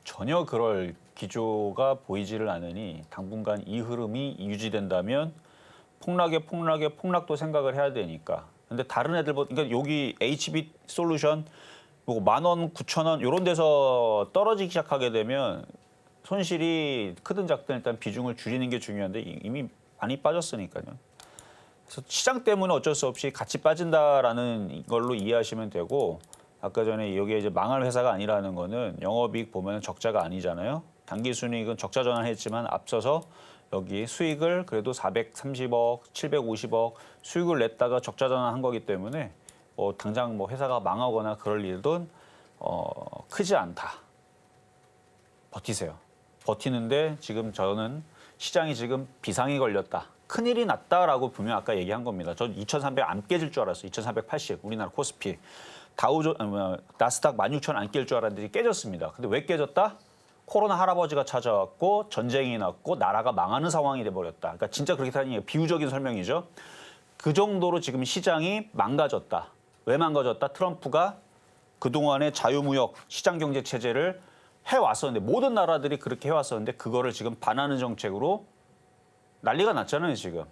전혀 그럴 기조가 보이지를 않으니 당분간 이 흐름이 유지된다면 폭락도 생각을 해야 되니까. 근데 다른 애들보다 그러니까 여기 HB 솔루션 뭐 10,000원, 9,000원 이런 데서 떨어지기 시작하게 되면 손실이 크든 작든 일단 비중을 줄이는 게 중요한데 이미 많이 빠졌으니까요. 그래서 시장 때문에 어쩔 수 없이 같이 빠진다라는 걸로 이해하시면 되고 아까 전에 여기에 이제 망할 회사가 아니라는 거는 영업이익 보면 적자가 아니잖아요. 당기순이익은 적자 전환했지만 앞서서 여기 수익을 그래도 430억, 750억 수익을 냈다가 적자 전환한 거기 때문에 뭐 당장 뭐 회사가 망하거나 그럴 일은 크지 않다. 버티세요. 버티는데 지금 저는 시장이 지금 비상이 걸렸다. 큰일이 났다라고 분명 아까 얘기한 겁니다. 전 2,300 안 깨질 줄 알았어요. 2,480 우리나라 코스피. 나스닥 16,000 안 깰 줄 알았는데 깨졌습니다. 근데 왜 깨졌다? 코로나 할아버지가 찾아왔고 전쟁이 났고 나라가 망하는 상황이 돼버렸다. 그러니까 진짜 그렇게 하는 게 비유적인 설명이죠. 그 정도로 지금 시장이 망가졌다. 왜 망가졌다? 트럼프가 그동안의 자유무역 시장경제 체제를 해왔었는데 모든 나라들이 그렇게 해왔었는데 그거를 지금 반하는 정책으로 난리가 났잖아요 지금.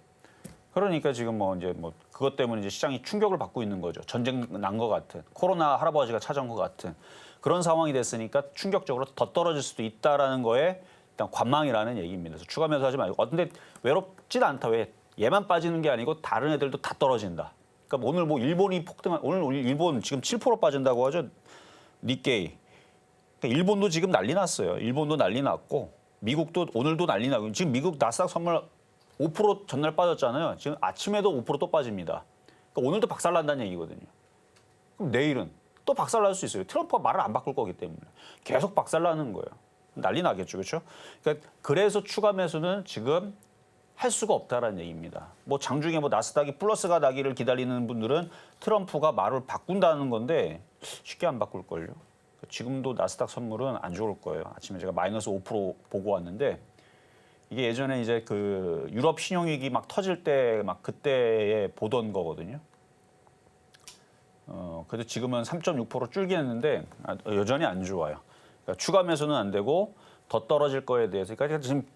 그러니까 지금 뭐 이제 뭐 그것 때문에 이제 시장이 충격을 받고 있는 거죠. 전쟁 난 것 같은 코로나 할아버지가 찾아온 것 같은 그런 상황이 됐으니까 충격적으로 더 떨어질 수도 있다라는 거에 일단 관망이라는 얘기입니다. 그래서 추가 매수하지 말고. 근데 외롭진 않다. 왜? 얘만 빠지는 게 아니고 다른 애들도 다 떨어진다. 그러니까 오늘 뭐 일본이 폭등한 오늘 일본 지금 7% 빠진다고 하죠. 니케이. 그러니까 일본도 지금 난리 났어요. 일본도 난리 났고 미국도 오늘도 난리 나고 지금 미국 나스닥 선물 5% 전날 빠졌잖아요. 지금 아침에도 5%또 빠집니다. 그러니까 오늘도 박살난다는 얘기거든요. 그럼 내일은 또 박살날 수 있어요. 트럼프가 말을 안 바꿀 거기 때문에 계속 박살나는 거예요. 난리 나겠죠, 그렇죠? 그러니까 그래서 추가 매수는 지금 할 수가 없다라는 얘기입니다. 뭐 장중에 뭐 나스닥이 플러스가 나기를 기다리는 분들은 트럼프가 말을 바꾼다는 건데 쉽게 안 바꿀 걸요. 지금도 나스닥 선물은 안 좋을 거예요. 아침에 제가 마이너스 5% 보고 왔는데 이게 예전에 이제 그 유럽 신용위기 막 터질 때 막 그때에 보던 거거든요. 그래도 지금은 3.6% 줄긴 했는데 여전히 안 좋아요. 그러니까 추가 매수는 안 되고 더 떨어질 거에 대해서 그러니까 지금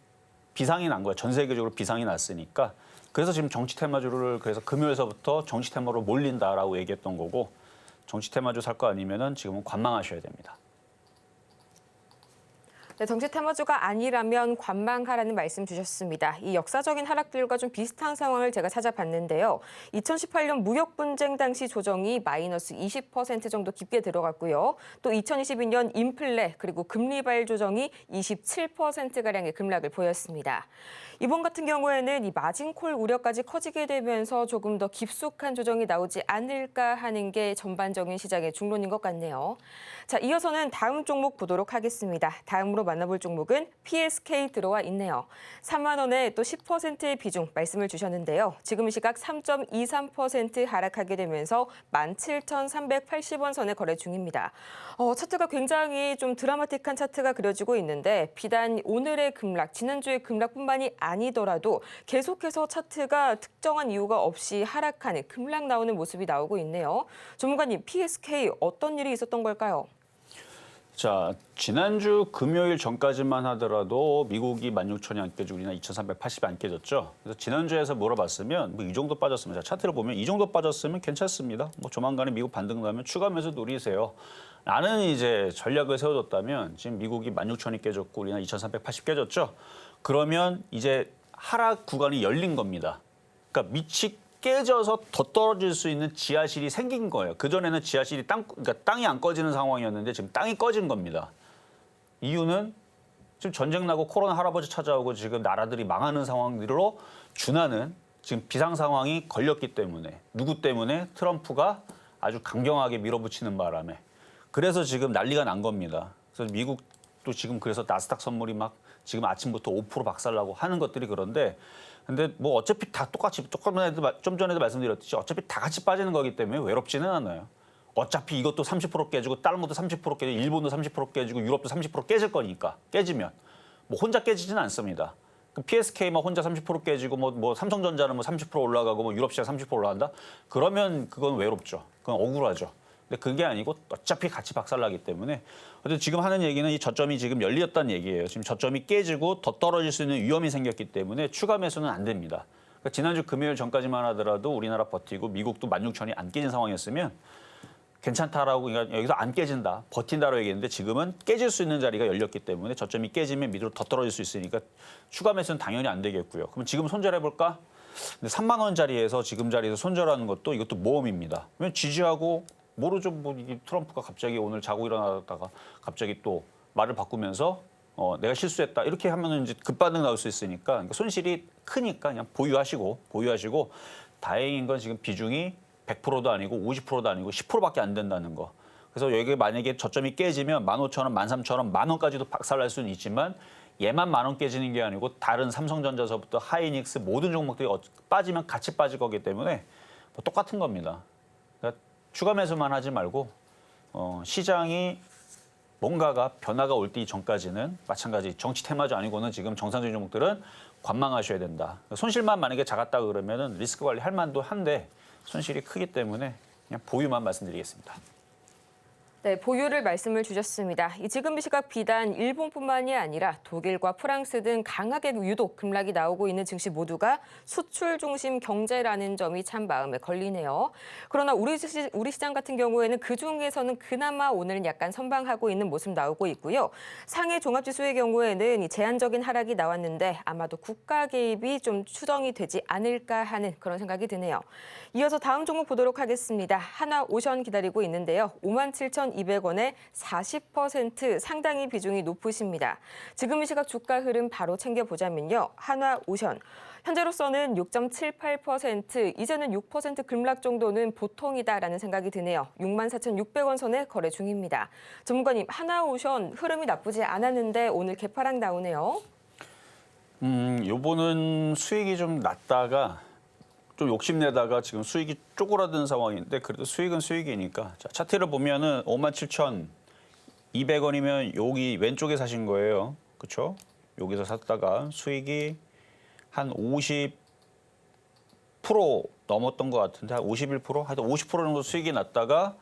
비상이 난 거예요. 전 세계적으로 비상이 났으니까. 그래서 지금 정치 테마주를 그래서 금요일서부터 정치 테마로 몰린다라고 얘기했던 거고 정치 테마주 살 거 아니면은 지금은 관망하셔야 됩니다. 네, 정치 테마주가 아니라면 관망하라는 말씀 주셨습니다. 이 역사적인 하락들과 좀 비슷한 상황을 제가 찾아봤는데요. 2018년 무역 분쟁 당시 조정이 마이너스 20% 정도 깊게 들어갔고요. 또 2022년 인플레 그리고 금리발 조정이 27%가량의 급락을 보였습니다. 이번 같은 경우에는 이 마진콜 우려까지 커지게 되면서 조금 더 깊숙한 조정이 나오지 않을까 하는 게 전반적인 시장의 중론인 것 같네요. 자, 이어서는 다음 종목 보도록 하겠습니다. 다음으로 만나볼 종목은 PSK 들어와 있네요. 3만 원에 또 10%의 비중 말씀을 주셨는데요. 지금 시각 3.23% 하락하게 되면서 17,380원 선에 거래 중입니다. 차트가 굉장히 좀 드라마틱한 차트가 그려지고 있는데 비단 오늘의 급락, 지난주의 급락뿐만이 아니더라도 계속해서 차트가 특정한 이유가 없이 하락하는 급락 나오는 모습이 나오고 있네요. 전문가님, PSK 어떤 일이 있었던 걸까요? 자, 지난주 금요일 전까지만 하더라도 미국이 16,000이 안 깨지고 우리나라 2,380이 안 깨졌죠. 그래서 지난주에서 물어봤으면 뭐 이 정도 빠졌으면, 자, 차트를 보면 이 정도 빠졌으면 괜찮습니다. 뭐 조만간에 미국 반등 나면 추가 매수 노리세요. 라는 이제 전략을 세워줬다면 지금 미국이 16,000이 깨졌고 우리나라 2,380 깨졌죠. 그러면 이제 하락 구간이 열린 겁니다. 그러니까 밑이 깨져서 더 떨어질 수 있는 지하실이 생긴 거예요. 그전에는 지하실이 그러니까 땅이 안 꺼지는 상황이었는데 지금 땅이 꺼진 겁니다. 이유는 지금 전쟁 나고 코로나 할아버지 찾아오고 지금 나라들이 망하는 상황들로 준하는 지금 비상 상황이 걸렸기 때문에, 누구 때문에? 트럼프가 아주 강경하게 밀어붙이는 바람에. 그래서 지금 난리가 난 겁니다. 그래서 미국도 지금 그래서 나스닥 선물이 막 지금 아침부터 5% 박살나고 하는 것들이 그런데, 근데 뭐 어차피 다 똑같이, 좀 전에도 말씀드렸듯이 어차피 다 같이 빠지는 거기 때문에 외롭지는 않아요. 어차피 이것도 30% 깨지고 다른 것도 30% 깨지고 일본도 30% 깨지고 유럽도 30% 깨질 거니까, 깨지면 뭐 혼자 깨지지는 않습니다. PSK만 혼자 30% 깨지고 뭐 삼성전자는 뭐 30% 올라가고 뭐 유럽 시장 30% 올라간다? 그러면 그건 외롭죠. 그건 억울하죠. 근데 그게 아니고 어차피 같이 박살나기 때문에. 근데 지금 하는 얘기는 이 저점이 지금 열렸다는 얘기예요. 지금 저점이 깨지고 더 떨어질 수 있는 위험이 생겼기 때문에 추가 매수는 안 됩니다. 그러니까 지난주 금요일 전까지만 하더라도 우리나라 버티고 미국도 16,000이 안 깨진 상황이었으면 괜찮다라고, 그러니까 여기서 안 깨진다, 버틴다라고 얘기했는데 지금은 깨질 수 있는 자리가 열렸기 때문에 저점이 깨지면 밑으로 더 떨어질 수 있으니까 추가 매수는 당연히 안 되겠고요. 그럼 지금 손절해볼까? 근데 3만 원짜리에서 지금 자리에서 손절하는 것도 이것도 모험입니다. 왜냐면 지지하고 모르죠. 뭐 이게 트럼프가 갑자기 오늘 자고 일어나다가 갑자기 또 말을 바꾸면서 내가 실수했다 이렇게 하면은 이제 급반등 나올 수 있으니까, 그러니까 손실이 크니까 그냥 보유하시고 다행인 건 지금 비중이 100%도 아니고 50%도 아니고 10%밖에 안 된다는 거. 그래서 여기 만약에 저점이 깨지면 15,000원, 13,000원, 10,000원까지도 박살날 수는 있지만 얘만 10,000원 깨지는 게 아니고 다른 삼성전자서부터 하이닉스 모든 종목들이 빠지면 같이 빠질 거기 때문에 뭐 똑같은 겁니다. 그러니까 추가 매수만 하지 말고 시장이 뭔가가 변화가 올 때 전까지는 마찬가지 정치 테마주 아니고는 지금 정상적인 종목들은 관망하셔야 된다. 손실만 만약에 작았다 그러면은 리스크 관리 할 만도 한데 손실이 크기 때문에 그냥 보유만 말씀드리겠습니다. 네, 보유를 말씀을 주셨습니다. 지금 이 시각 비단 일본뿐만이 아니라 독일과 프랑스 등 강하게 유독 급락이 나오고 있는 증시 모두가 수출 중심 경제라는 점이 참 마음에 걸리네요. 그러나 우리 시장 같은 경우에는 그중에서는 그나마 오늘은 약간 선방하고 있는 모습 나오고 있고요. 상해 종합지수의 경우에는 이 제한적인 하락이 나왔는데 아마도 국가 개입이 좀 추정이 되지 않을까 하는 그런 생각이 드네요. 이어서 다음 종목 보도록 하겠습니다. 하나오션 기다리고 있는데요. 57,200원에 40% 상당히 비중이 높으십니다. 지금 이 시각 주가 흐름 바로 챙겨보자면요. 하나오션. 현재로서는 6.78%, 이제는 6% 급락 정도는 보통이다라는 생각이 드네요. 64,600원 선에 거래 중입니다. 전문가님, 하나오션 흐름이 나쁘지 않았는데 오늘 개파락 나오네요. 요번은 수익이 좀 낮다가 좀 욕심내다가 지금 수익이 쪼그라든 상황인데 그래도 수익은 수익이니까. 자, 차트를 보면은 57,200원이면 여기 왼쪽에 사신 거예요. 그렇죠? 여기서 샀다가 수익이 한 50% 넘었던 것 같은데 한 51%? 하여튼 50% 정도 수익이 났다가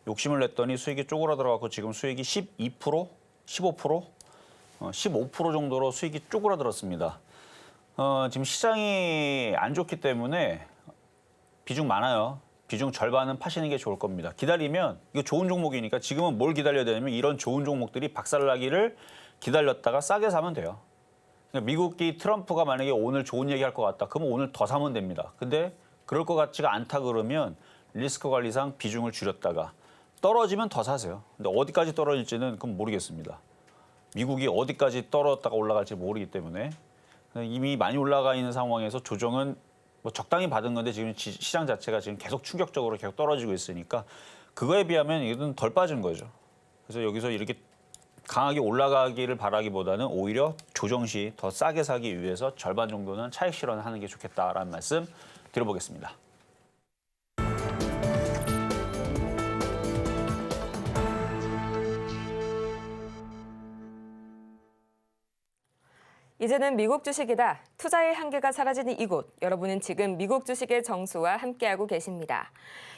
욕심을 냈더니 수익이 쪼그라들어갖고 지금 수익이 12%? 15%? 15% 정도로 수익이 쪼그라들었습니다. 지금 시장이 안 좋기 때문에 비중 많아요. 비중 절반은 파시는 게 좋을 겁니다. 기다리면 이거 좋은 종목이니까 지금은 뭘 기다려야 되냐면 이런 좋은 종목들이 박살나기를 기다렸다가 싸게 사면 돼요. 그러니까 미국이 트럼프가 만약에 오늘 좋은 얘기할 것 같다. 그러면 오늘 더 사면 됩니다. 근데 그럴 것 같지가 않다 그러면 리스크 관리상 비중을 줄였다가 떨어지면 더 사세요. 근데 어디까지 떨어질지는 그건 모르겠습니다. 미국이 어디까지 떨어졌다가 올라갈지 모르기 때문에 이미 많이 올라가 있는 상황에서 조정은 뭐 적당히 받은 건데 지금 시장 자체가 지금 계속 충격적으로 계속 떨어지고 있으니까 그거에 비하면 이건 덜 빠진 거죠. 그래서 여기서 이렇게 강하게 올라가기를 바라기보다는 오히려 조정 시 더 싸게 사기 위해서 절반 정도는 차익 실현하는 게 좋겠다라는 말씀 드려보겠습니다. 이제는 미국 주식이다. 투자의 한계가 사라지는 이곳. 여러분은 지금 미국 주식의 정수와 함께하고 계십니다.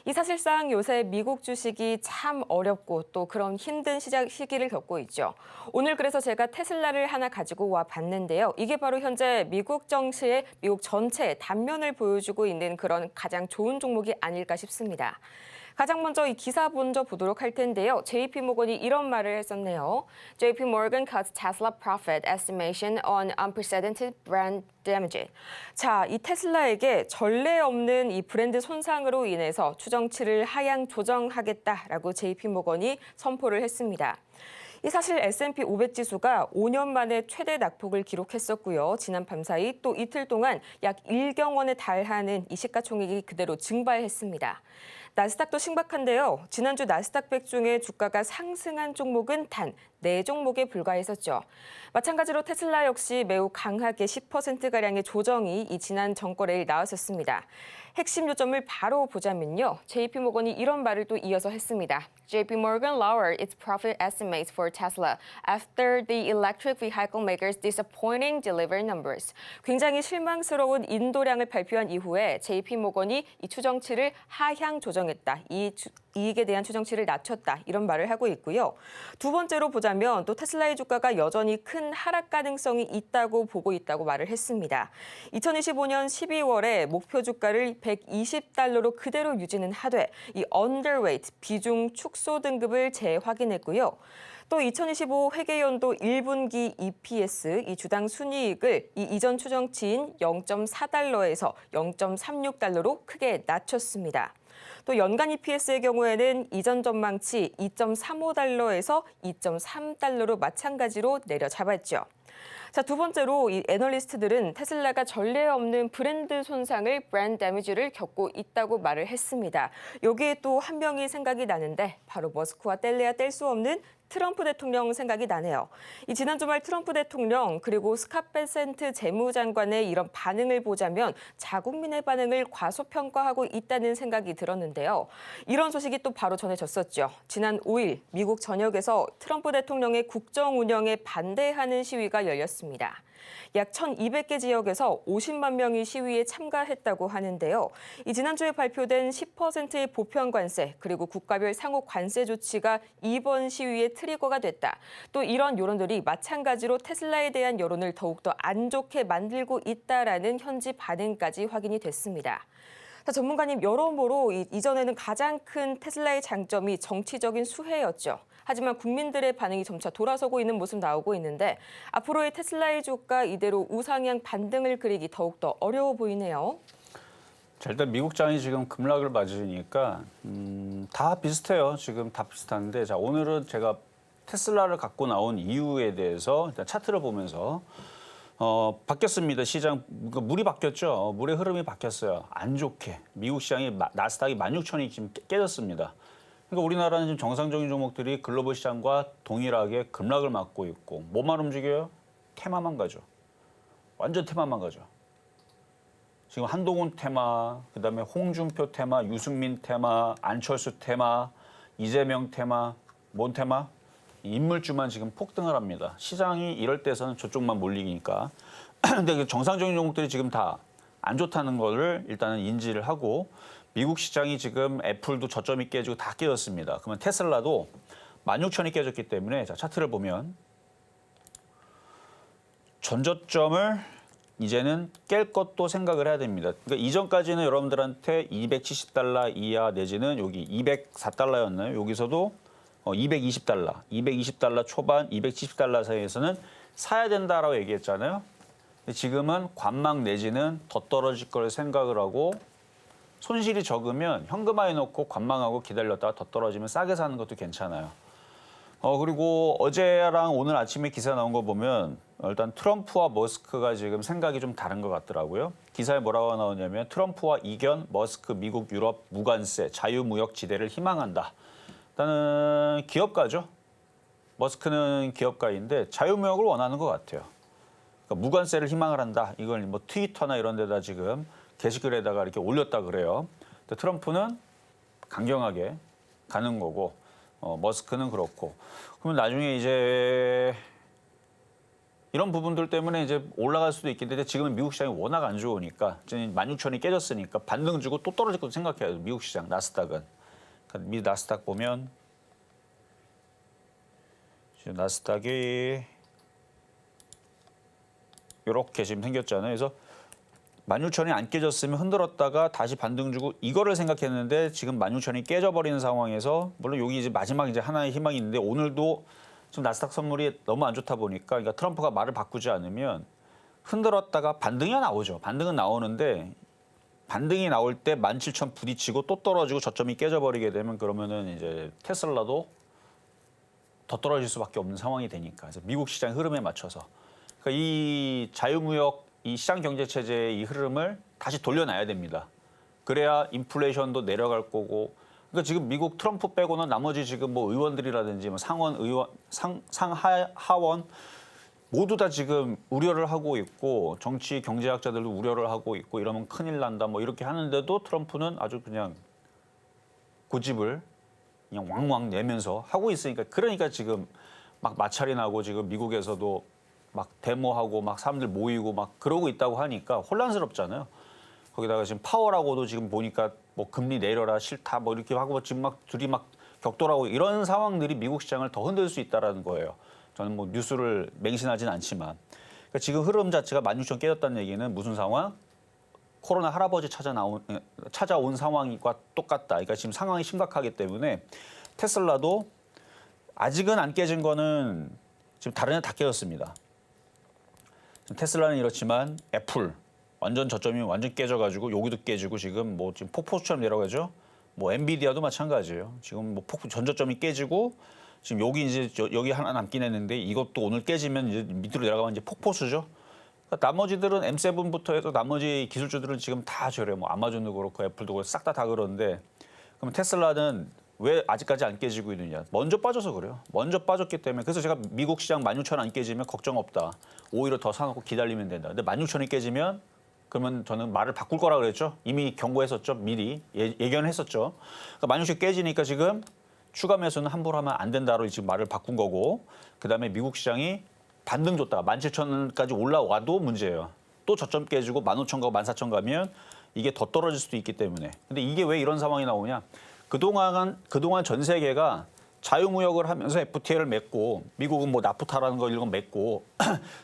이 사실상 요새 미국 주식이 참 어렵고 또 그런 힘든 시기를 겪고 있죠. 오늘 그래서 제가 테슬라를 하나 가지고 와 봤는데요. 이게 바로 현재 미국 정시의 미국 전체의 단면을 보여주고 있는 그런 가장 좋은 종목이 아닐까 싶습니다. 가장 먼저 이 기사 먼저 보도록 할 텐데요. JP 모건이 이런 말을 했었네요. JP Morgan cuts Tesla profit estimation on unprecedented brand damage. 자, 이 테슬라에게 전례 없는 이 브랜드 손상으로 인해서 추정치를 하향 조정하겠다라고 JP 모건이 선포를 했습니다. 이 사실 S&P 500 지수가 5년 만에 최대 낙폭을 기록했었고요. 지난 밤사이 또 이틀 동안 약 1경 원에 달하는 이 시가총액이 그대로 증발했습니다. 나스닥도 신박한데요. 지난주 나스닥 100 중에 주가가 상승한 종목은 단 4종목에 불과했었죠. 마찬가지로 테슬라 역시 매우 강하게 10%가량의 조정이 이 지난 전거래일 나왔었습니다. 핵심 요점을 바로 보자면요. JP모건이 이런 말을 또 이어서 했습니다. JP Morgan lowered its profit estimates for Tesla after the electric vehicle maker's disappointing delivery numbers. 굉장히 실망스러운 인도량을 발표한 이후에 JP모건이 이 추정치를 하향 조정했다. 이익에 대한 추정치를 낮췄다. 이런 말을 하고 있고요. 두 번째로 보자면 또 테슬라의 주가가 여전히 큰 하락 가능성이 있다고 보고 있다고 말을 했습니다. 2025년 12월에 목표 주가를 120달러로 그대로 유지는 하되 이 underweight 비중 축소 등급을 재확인했고요. 또 2025 회계연도 1분기 EPS 이 주당 순이익을 이 이전 추정치인 0.4달러에서 0.36달러로 크게 낮췄습니다. 또 연간 EPS의 경우에는 이전 전망치 2.35달러에서 2.3달러로 마찬가지로 내려잡았죠. 자, 두 번째로 이 애널리스트들은 테슬라가 전례 없는 브랜드 손상을 브랜드 데미지를 겪고 있다고 말을 했습니다. 여기에 또 한 명이 생각이 나는데 바로 머스크와 뗄래야 뗄 수 없는 트럼프 대통령 생각이 나네요. 이 지난 주말 트럼프 대통령 그리고 스캇 베센트 재무장관의 이런 반응을 보자면 자국민의 반응을 과소평가하고 있다는 생각이 들었는데요. 이런 소식이 또 바로 전해졌었죠. 지난 5일 미국 전역에서 트럼프 대통령의 국정 운영에 반대하는 시위가 열렸습니다. 약 1,200개 지역에서 50만 명이 시위에 참가했다고 하는데요. 이 지난주에 발표된 10%의 보편 관세 그리고 국가별 상호 관세 조치가 이번 시위의 트리거가 됐다. 또 이런 여론들이 마찬가지로 테슬라에 대한 여론을 더욱더 안 좋게 만들고 있다라는 현지 반응까지 확인이 됐습니다. 자, 전문가님, 여러모로 이전에는 가장 큰 테슬라의 장점이 정치적인 수혜였죠. 하지만 국민들의 반응이 점차 돌아서고 있는 모습 나오고 있는데 앞으로의 테슬라의 주가 이대로 우상향 반등을 그리기 더욱더 어려워 보이네요. 자, 일단 미국장이 지금 급락을 맞으니까 다 비슷해요. 지금 다 비슷한데 자, 오늘은 제가 테슬라를 갖고 나온 이유에 대해서 일단 차트를 보면서 바뀌었습니다. 시장 물이 바뀌었죠. 물의 흐름이 바뀌었어요. 안 좋게 미국 시장이 나스닥이 16,000이 지금 깨졌습니다. 그러니까 우리나라는 지금 정상적인 종목들이 글로벌 시장과 동일하게 급락을 맞고 있고 뭐만 움직여요? 테마만 가죠. 완전 테마만 가죠. 지금 한동훈 테마, 그다음에 홍준표 테마, 유승민 테마, 안철수 테마, 이재명 테마, 뭔 테마? 인물주만 지금 폭등을 합니다. 시장이 이럴 때서는 저쪽만 몰리니까. 근데 정상적인 종목들이 지금 다 안 좋다는 거를 일단은 인지를 하고 미국 시장이 지금 애플도 저점이 깨지고 다 깨졌습니다. 그러면 테슬라도 16,000이 깨졌기 때문에 자, 차트를 보면 전저점을 이제는 깰 것도 생각을 해야 됩니다. 그러니까 이전까지는 여러분들한테 $270 이하 내지는 여기 $204였나요? 여기서도 220달러 초반, 270달러 사이에서는 사야 된다라고 얘기했잖아요. 근데 지금은 관망 내지는 더 떨어질 걸 생각을 하고 손실이 적으면 현금화해 놓고 관망하고 기다렸다가 더 떨어지면 싸게 사는 것도 괜찮아요. 그리고 어제랑 오늘 아침에 기사 나온 거 보면 일단 트럼프와 머스크가 지금 생각이 좀 다른 것 같더라고요. 기사에 뭐라고 나오냐면 트럼프와 이견, 머스크, 미국, 유럽 무관세, 자유무역 지대를 희망한다. 일단은 기업가죠. 머스크는 기업가인데 자유무역을 원하는 것 같아요. 그러니까 무관세를 희망을 한다. 이걸 뭐 트위터나 이런 데다 지금 게시글에다가 이렇게 올렸다 그래요. 근데 트럼프는 강경하게 가는 거고 머스크는 그렇고. 그러면 나중에 이제 이런 부분들 때문에 이제 올라갈 수도 있겠는데 지금은 미국 시장이 워낙 안 좋으니까 16,000이 깨졌으니까 반등 주고 또 떨어질 것도 생각해야 돼요. 미국 시장 나스닥은. 그러니까 미 나스닥 보면 지금 나스닥이 이렇게 지금 생겼잖아요. 그래서 16,000이 안 깨졌으면 흔들었다가 다시 반등 주고 이거를 생각했는데 지금 16,000이 깨져버리는 상황에서 물론 여기 이제 마지막 이제 하나의 희망이 있는데 오늘도 지금 나스닥 선물이 너무 안 좋다 보니까 그러니까 트럼프가 말을 바꾸지 않으면 흔들었다가 반등이 나오죠. 반등은 나오는데 반등이 나올 때 17,000 부딪히고 또 떨어지고 저점이 깨져버리게 되면 그러면은 이제 테슬라도 더 떨어질 수밖에 없는 상황이 되니까 그래서 미국 시장 흐름에 맞춰서 그러니까 이 자유무역 이 시장 경제 체제의 이 흐름을 다시 돌려놔야 됩니다. 그래야 인플레이션도 내려갈 거고. 그러니까 지금 미국 트럼프 빼고는 나머지 지금 뭐 의원들이라든지 뭐 상원 의원 상하원 모두 다 지금 우려를 하고 있고 정치 경제학자들도 우려를 하고 있고 이러면 큰일 난다 뭐 이렇게 하는데도 트럼프는 아주 그냥 고집을 그냥 왕왕 내면서 하고 있으니까 그러니까 지금 막 마찰이 나고 지금 미국에서도 막 데모하고 막 사람들 모이고 막 그러고 있다고 하니까 혼란스럽잖아요. 거기다가 지금 파월하고도 지금 보니까 뭐 금리 내려라 싫다 뭐 이렇게 하고 지금 막 둘이 막 격돌하고 이런 상황들이 미국 시장을 더 흔들 수 있다라는 거예요. 저는 뭐 뉴스를 맹신하진 않지만 그러니까 지금 흐름 자체가 16,000 깨졌다는 얘기는 무슨 상황? 코로나 할아버지 찾아온 상황과 똑같다. 그러니까 지금 상황이 심각하기 때문에 테슬라도 아직은 안 깨진 거는 지금 다른 애 다 깨졌습니다. 테슬라는 이렇지만 애플 완전 저점이 완전 깨져가지고 여기도 깨지고 지금 뭐 지금 폭포수처럼 내려가죠. 뭐 엔비디아도 마찬가지예요. 지금 뭐 전저점이 깨지고 지금 여기 이제 여기 하나 남긴 했는데 이것도 오늘 깨지면 이제 밑으로 내려가면 이제 폭포수죠. 그러니까 나머지들은 M7부터 해서 나머지 기술주들은 지금 다 저래요. 뭐 아마존도 그렇고 애플도 그렇고 싹 다 그러는데 그럼 테슬라는 왜 아직까지 안 깨지고 있느냐. 먼저 빠져서 그래요. 먼저 빠졌기 때문에. 그래서 제가 미국 시장 16,000 안 깨지면 걱정 없다. 오히려 더 사놓고 기다리면 된다. 근데 16,000이 깨지면 그러면 저는 말을 바꿀 거라 그랬죠. 이미 경고했었죠. 미리 예견했었죠. 그러니까 16,000 깨지니까 지금 추가 매수는 함부로 하면 안 된다로 지금 말을 바꾼 거고 그다음에 미국 시장이 반등 줬다가 17,000원까지 올라와도 문제예요. 또 저점 깨지고 15,000 가고 14,000 가면 이게 더 떨어질 수도 있기 때문에. 근데 이게 왜 이런 상황이 나오냐. 그동안 전 세계가 자유무역을 하면서 FTA를 맺고 미국은 뭐 나프타라는 거 이런 거 맺고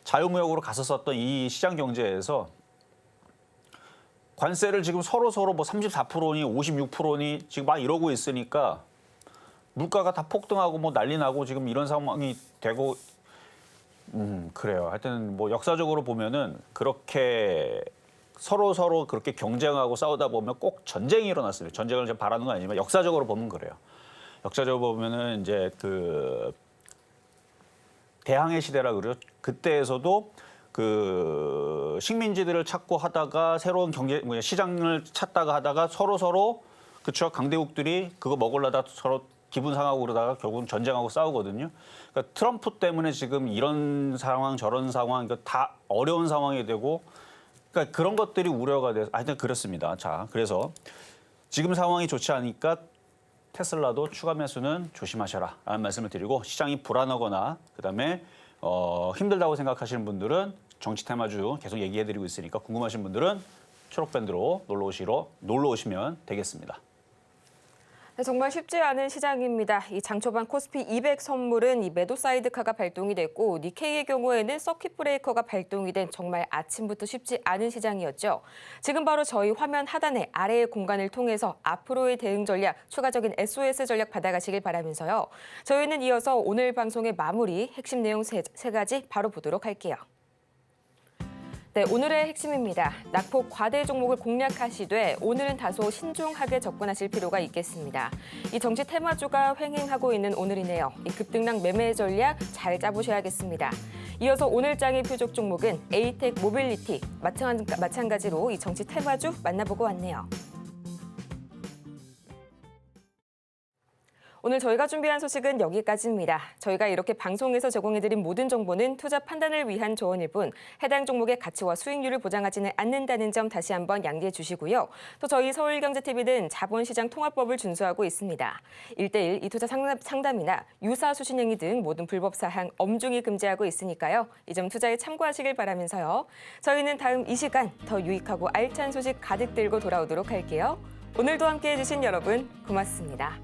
자유무역으로 갔었던 이 시장 경제에서 관세를 지금 서로 뭐 34%니 56%니 지금 막 이러고 있으니까 물가가 다 폭등하고 뭐 난리 나고 지금 이런 상황이 되고 그래요. 하여튼 뭐 역사적으로 보면은 그렇게 서로 그렇게 경쟁하고 싸우다 보면 꼭 전쟁이 일어났어요. 전쟁을 제가 바라는 건 아니지만 역사적으로 보면 그래요. 역사적으로 보면은 이제 그 대항해 시대라 그래요. 그때에서도 그 식민지들을 찾고 하다가 새로운 경제 시장을 찾다가 하다가 서로 그쵸 강대국들이 그거 먹으려다 서로 기분 상하고 그러다가 결국은 전쟁하고 싸우거든요. 그러니까 트럼프 때문에 지금 이런 상황 저런 상황 이거 다 어려운 상황이 되고 그러니까 그런 것들이 우려가 돼서 하여튼 그렇습니다. 자, 그래서 지금 상황이 좋지 않으니까 테슬라도 추가 매수는 조심하셔라 라는 말씀을 드리고 시장이 불안하거나 그다음에 힘들다고 생각하시는 분들은 정치 테마주 계속 얘기해드리고 있으니까 궁금하신 분들은 초록밴드로 놀러 오시면 되겠습니다. 네, 정말 쉽지 않은 시장입니다. 이 장 초반 코스피 200 선물은 이 매도 사이드카가 발동이 됐고 니케이의 경우에는 서킷 브레이커가 발동이 된 정말 아침부터 쉽지 않은 시장이었죠. 지금 바로 저희 화면 하단의 아래의 공간을 통해서 앞으로의 대응 전략, 추가적인 SOS 전략 받아가시길 바라면서요. 저희는 이어서 오늘 방송의 마무리 핵심 내용 세 가지 바로 보도록 할게요. 네, 오늘의 핵심입니다. 낙폭 과대 종목을 공략하시되 오늘은 다소 신중하게 접근하실 필요가 있겠습니다. 이 정치 테마주가 횡행하고 있는 오늘이네요. 이 급등락 매매 전략 잘 짜보셔야겠습니다. 이어서 오늘 장의 표적 종목은 에이텍 모빌리티, 마찬가지로 이 정치 테마주 만나보고 왔네요. 오늘 저희가 준비한 소식은 여기까지입니다. 저희가 이렇게 방송에서 제공해드린 모든 정보는 투자 판단을 위한 조언일 뿐 해당 종목의 가치와 수익률을 보장하지는 않는다는 점 다시 한번 양지해 주시고요. 또 저희 서울경제TV는 자본시장 통합법을 준수하고 있습니다. 1:1 이투자 상담이나 유사 수신행위 등 모든 불법 사항 엄중히 금지하고 있으니까요. 이 점 투자에 참고하시길 바라면서요. 저희는 다음 이 시간 더 유익하고 알찬 소식 가득 들고 돌아오도록 할게요. 오늘도 함께해 주신 여러분 고맙습니다.